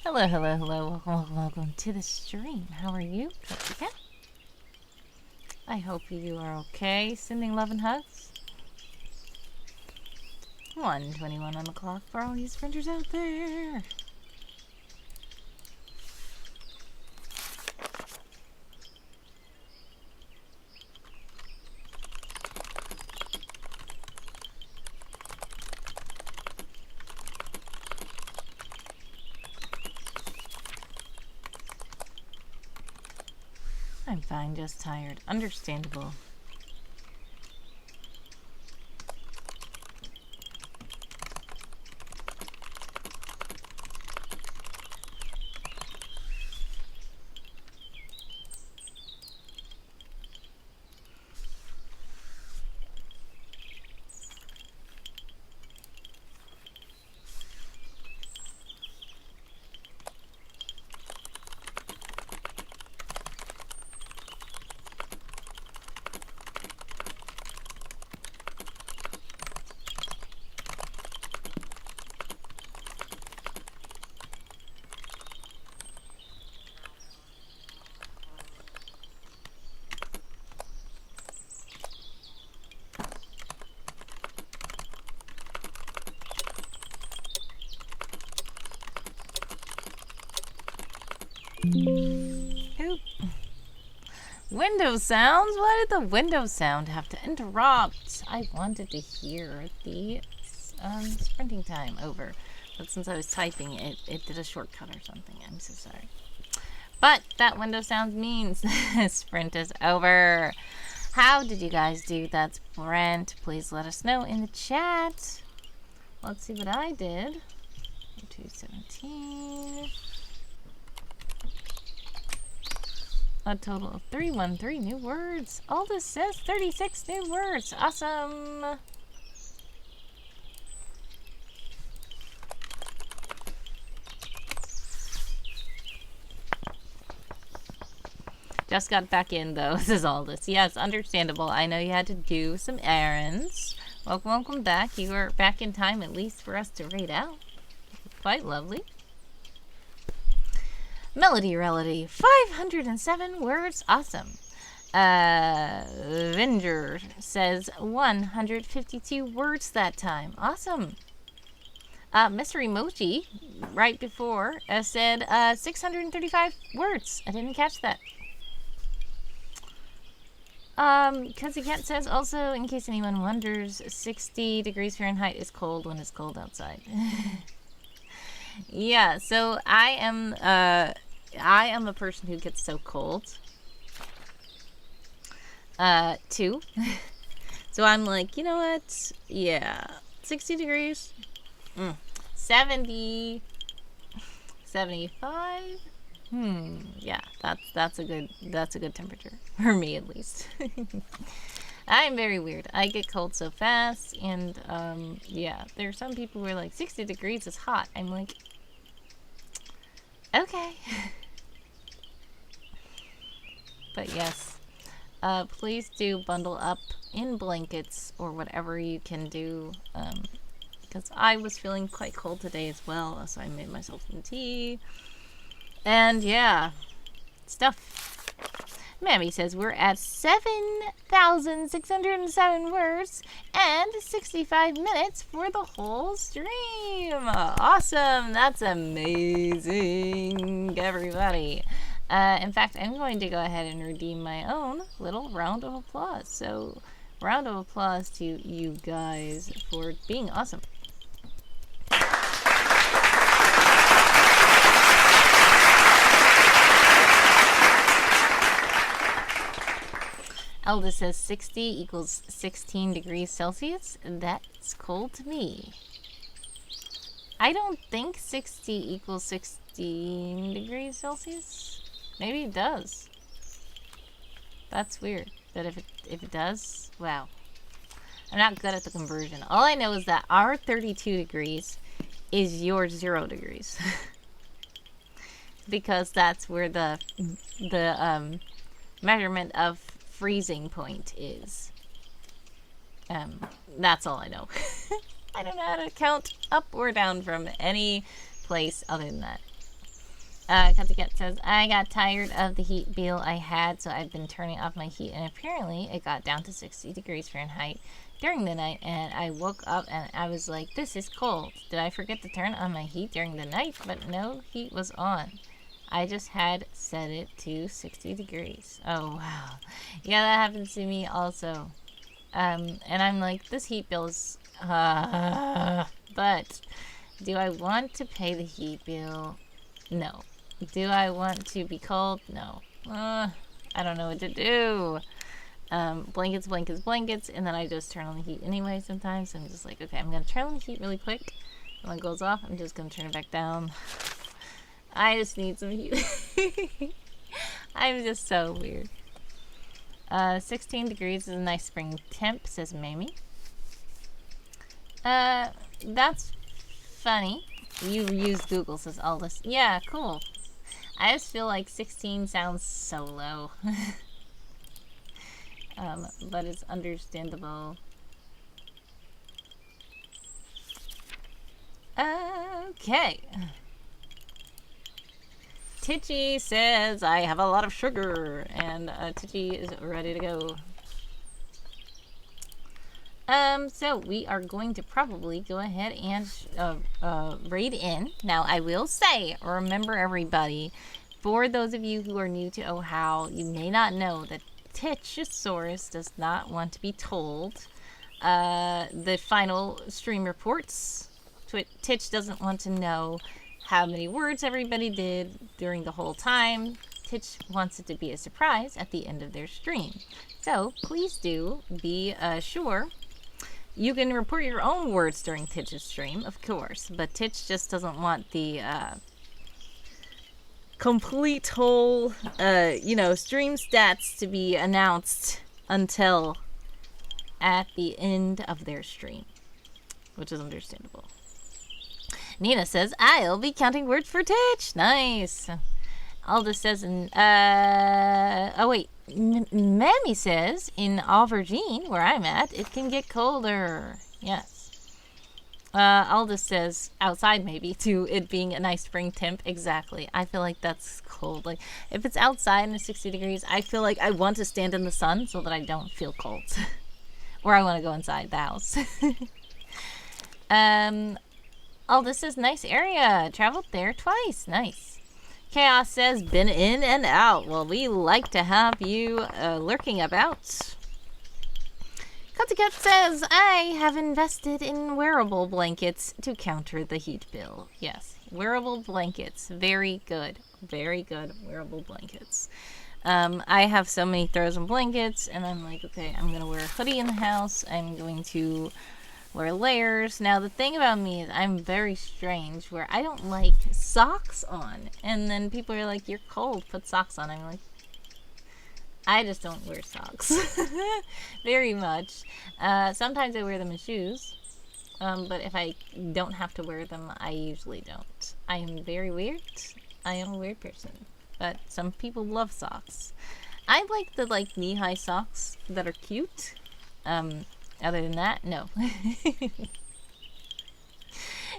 Hello, hello, hello. Welcome to the stream. How are you, Casey Cat? I hope you are okay. Sending love and hugs. 1:21 on the clock for all you sprinters out there. I'm fine, just tired. Understandable. Oop. Window sounds? Why did the window sound have to interrupt? I wanted to hear the sprinting time over. But since I was typing, it did a shortcut or something. I'm so sorry. But that window sound means sprint is over. How did you guys do? That's Brent. Please let us know in the chat. Let's see what I did. 217. A total of 313 new words. All this says 36 new words. Awesome. Just got back in though. This is all this. Yes, understandable. I know you had to do some errands. Welcome back. You are back in time at least for us to raid out. Quite lovely. Melody Relody, 507 words. Awesome. Venger says 152 words that time. Awesome. Mystery Mochi, right before, said 635 words. I didn't catch that. Casey Cat says also, in case anyone wonders, 60 degrees Fahrenheit is cold when it's cold outside. Yeah, so I am a person who gets so cold. Too. So I'm like, you know what? Yeah, 60 degrees. 70, 75. Yeah, that's a good temperature for me at least. I'm very weird. I get cold so fast, and yeah, there are some people who are like 60 degrees is hot. I'm like, okay. But yes, please do bundle up in blankets or whatever you can do, because I was feeling quite cold today as well, so I made myself some tea. And yeah, stuff. Mammy says we're at 7,607 words and 65 minutes for the whole stream. Awesome. That's amazing, everybody. In fact, I'm going to go ahead and redeem my own little round of applause. So, round of applause to you guys for being awesome. Elda says 60 equals 16 degrees Celsius. That's cold to me. I don't think 60 equals 16 degrees Celsius. Maybe it does. That's weird. But if it does, wow. I'm not good at the conversion. All I know is that our 32 degrees is your 0 degrees. Because that's where the measurement of freezing point is. That's all I know. I I don't know how to count up or down from any place other than that. Cuttycat says, I got tired of the heat bill I had, so I've been turning off my heat, and apparently it got down to 60 degrees Fahrenheit during the night, and I woke up and I was like, this is cold. Did I forget to turn on my heat during the night? But no heat was on. I just had set it to 60 degrees. Oh, wow. Yeah, that happens to me also. And I'm like, this heat bill is... but do I want to pay the heat bill? No. Do I want to be cold? No. I don't know what to do. Blankets, blankets, blankets, and then I just turn on the heat anyway sometimes. I'm just like, okay, I'm going to turn on the heat really quick. When it goes off, I'm just going to turn it back down. I just need some heat. I'm just so weird. 16 degrees is a nice spring temp, says Mamie. That's funny. You use Google, says Aldous. Yeah, cool. I just feel like 16 sounds so low. But it's understandable. Okay. Titchy says, I have a lot of sugar. And Titchy is ready to go. So we are going to probably go ahead and raid in. Now, I will say, remember everybody, for those of you who are new to OHHOW, you may not know that Titchosaurus does not want to be told the final stream reports. Titch doesn't want to know how many words everybody did during the whole time. Titch wants it to be a surprise at the end of their stream. So, please do be sure. You can report your own words during Titch's stream, of course, but Titch just doesn't want the complete whole, stream stats to be announced until at the end of their stream, which is understandable. Nina says, I'll be counting words for Titch. Nice. Aldous says, Mammy says, in Auvergne, where I'm at, it can get colder. Yes. Aldous says, outside maybe, to it being a nice spring temp. Exactly. I feel like that's cold. Like, if it's outside and it's 60 degrees, I feel like I want to stand in the sun so that I don't feel cold. Or I want to go inside the house. Aldous says, nice area. Traveled there twice. Nice. Chaos says, been in and out. Well, we like to have you lurking about. Cuttycat says, I have invested in wearable blankets to counter the heat bill. Yes, wearable blankets. Very good. Very good wearable blankets. I have so many throws and blankets, and I'm like, okay, I'm going to wear a hoodie in the house. I'm going to wear layers. Now, the thing about me is I'm very strange where I don't like socks on. And then people are like, you're cold, put socks on. I'm like, I just don't wear socks. Very much. Sometimes I wear them in shoes. But if I don't have to wear them, I usually don't. I am very weird. I am a weird person. But some people love socks. I like the knee-high socks that are cute. Other than that, no.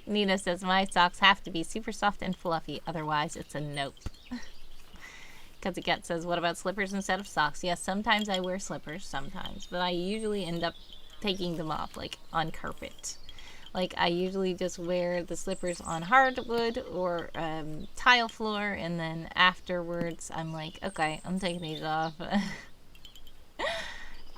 Nina says, my socks have to be super soft and fluffy, otherwise it's a nope. Cuttycat says, what about slippers instead of socks? Yes, sometimes I wear slippers, sometimes, but I usually end up taking them off, on carpet. I usually just wear the slippers on hardwood or tile floor, and then afterwards I'm like, okay, I'm taking these off.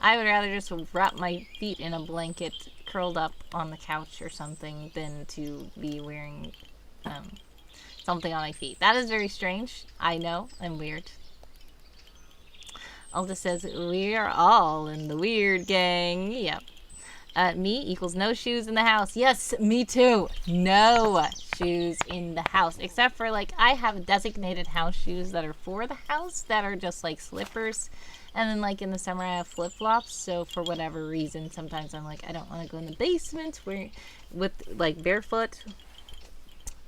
I would rather just wrap my feet in a blanket curled up on the couch or something than to be wearing something on my feet. That is very strange. I know. I'm weird. Alda says, we are all in the weird gang. Yep. Me equals no shoes in the house. Yes, me too. No shoes in the house. Except for, I have designated house shoes that are for the house that are just, slippers. And then, in the summer, I have flip-flops. So, for whatever reason, sometimes I'm like, I don't want to go in the basement with barefoot.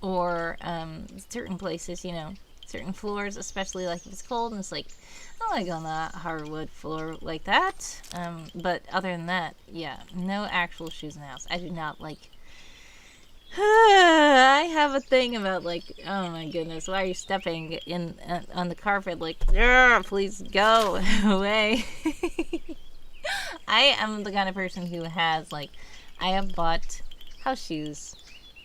Or, certain places, certain floors, especially, if it's cold. And it's I don't want to go on the hardwood floor like that. But other than that, yeah, no actual shoes in the house. I do not like I have a thing about like, oh my goodness, why are you stepping in on the carpet? Like, please go away. I am the kind of person who has like, I have bought house shoes,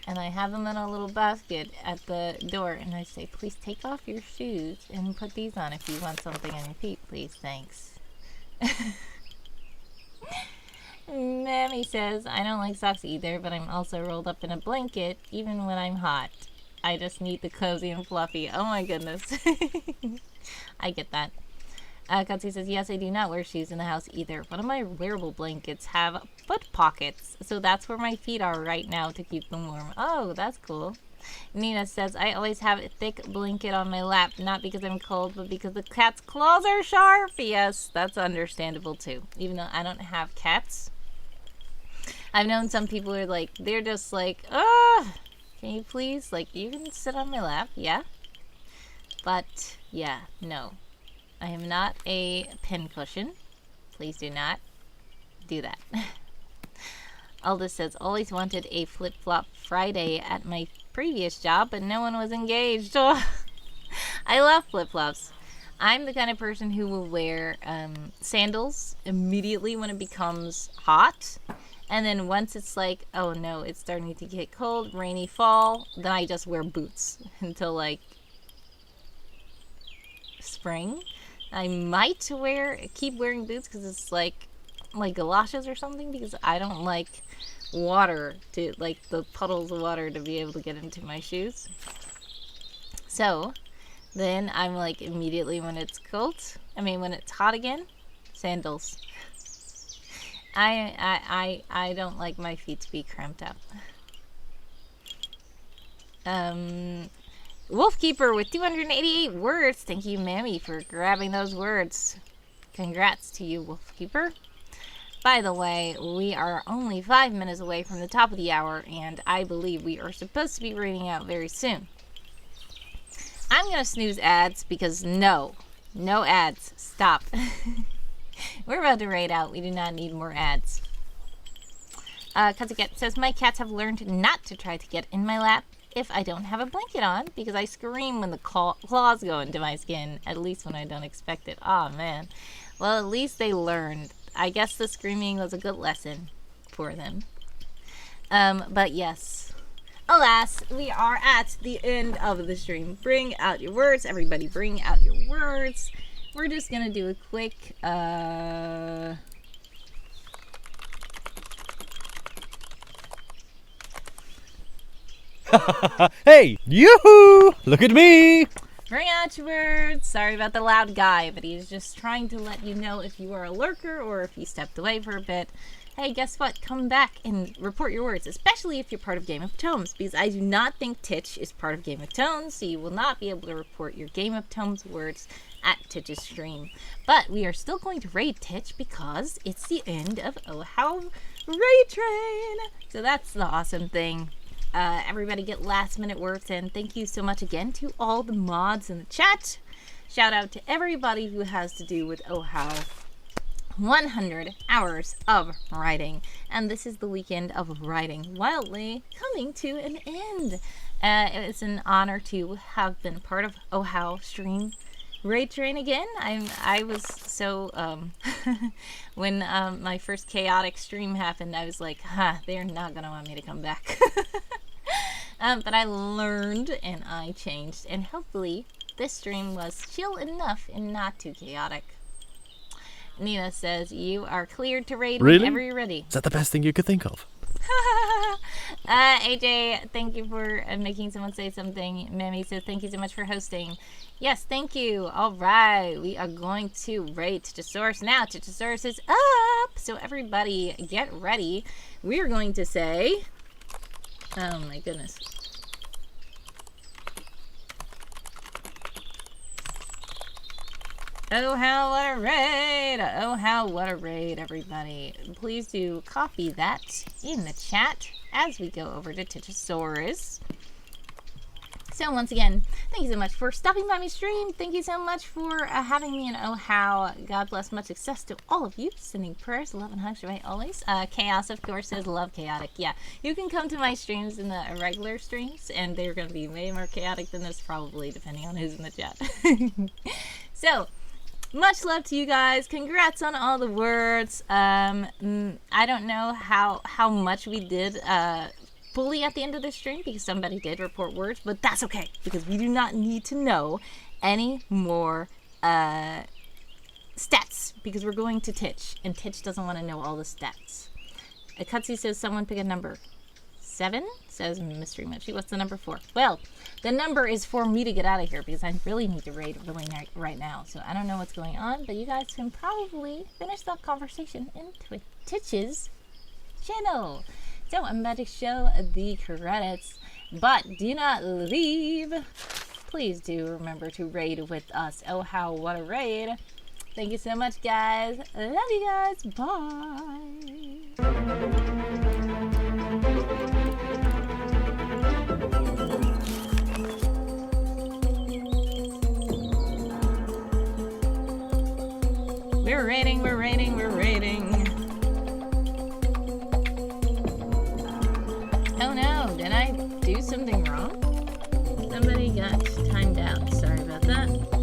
and I have them in a little basket at the door, and I say, please take off your shoes and put these on if you want something on your feet, please, thanks. Mammy says, I don't like socks either, but I'm also rolled up in a blanket, even when I'm hot. I just need the cozy and fluffy. Oh my goodness. I get that. Katsu says, yes, I do not wear shoes in the house either. One of my wearable blankets have foot pockets, so that's where my feet are right now to keep them warm. Oh, that's cool. Nina says, I always have a thick blanket on my lap, not because I'm cold, but because the cat's claws are sharp. Yes, that's understandable too. Even though I don't have cats, I've known some people who are like, they're just like, can you please, like, you can sit on my lap, yeah? But, yeah, no. I am not a pincushion. Please do not do that. Aldous says, always wanted a flip-flop Friday at my previous job, but no one was engaged. Oh, I love flip-flops. I'm the kind of person who will wear sandals immediately when it becomes hot. And then once it's like, oh no, it's starting to get cold, rainy fall, then I just wear boots until like spring. I might keep wearing boots because it's like galoshes or something, because I don't like water to, like the puddles of water to be able to get into my shoes. So then I'm like immediately when it's cold, when it's hot again, sandals. I don't like my feet to be cramped up. Wolfkeeper with 288 words. Thank you, Mammy, for grabbing those words. Congrats to you, Wolfkeeper. By the way, we are only 5 minutes away from the top of the hour, and I believe we are supposed to be reading out very soon. I'm going to snooze ads because no ads. Stop. We're about to raid out. We do not need more ads. Kazuket says, my cats have learned not to try to get in my lap if I don't have a blanket on, because I scream when the claws go into my skin, at least when I don't expect it. Aw, man. Well, at least they learned. I guess the screaming was a good lesson for them. But yes. Alas, we are at the end of the stream. Bring out your words. Everybody bring out your words. We're just going to do a quick, Hey! Yoo-hoo! Look at me! Bring out your words. Sorry about the loud guy, but he's just trying to let you know if you are a lurker or if you stepped away for a bit. Hey, guess what? Come back and report your words, especially if you're part of Game of Tomes, because I do not think Titch is part of Game of Tomes, so you will not be able to report your Game of Tomes words at Titch's stream. But we are still going to raid Titch because it's the end of OHHOW Raid Train. So that's the awesome thing. Everybody get last minute words in. Thank you so much again to all the mods in the chat. Shout out to everybody who has to do with OHHOW. 100 hours of writing, and this is the weekend of writing wildly coming to an end. It's an honor to have been part of OHHOW stream Raid Train again. I was so when my first chaotic stream happened, I was like, they're not gonna want me to come back. But I learned and I changed, and hopefully this stream was chill enough and not too chaotic. Nina says, you are cleared to raid whenever you're ready. Is that the best thing you could think of? AJ, thank you for making someone say something. Mammy says, thank you so much for hosting. Yes, thank you. All right, we are going to raid Titosaurus now. Titosaurus is up. So everybody get ready. We are going to say, oh my goodness. Oh, how what a raid! Oh, how what a raid, everybody. Please do copy that in the chat as we go over to Titosaurus. So once again, thank you so much for stopping by my stream. Thank you so much for having me in OHHOW. God bless, much success to all of you. Sending prayers, love, and hugs your way always. Chaos, of course, says love chaotic. Yeah, you can come to my streams in the regular streams, and they're going to be way more chaotic than this, probably, depending on who's in the chat. So, much love to you guys. Congrats on all the words. I don't know how much we did fully at the end of the stream because somebody did report words, but that's okay because we do not need to know any more stats because we're going to Titch, and Titch doesn't want to know all the stats. Akutsi says someone pick a number. 7 says Mystery Mochi. What's the number 4? Well, the number is for me to get out of here because I really need to raid really right now. So I don't know what's going on, but you guys can probably finish that conversation in Titch's channel. So I'm about to show the credits, but do not leave. Please do remember to raid with us. Oh, how, what a raid. Thank you so much, guys. Love you guys. Bye. We're raiding, we're raiding, we're raiding. Oh no, did I do something wrong? Somebody got timed out. Sorry about that.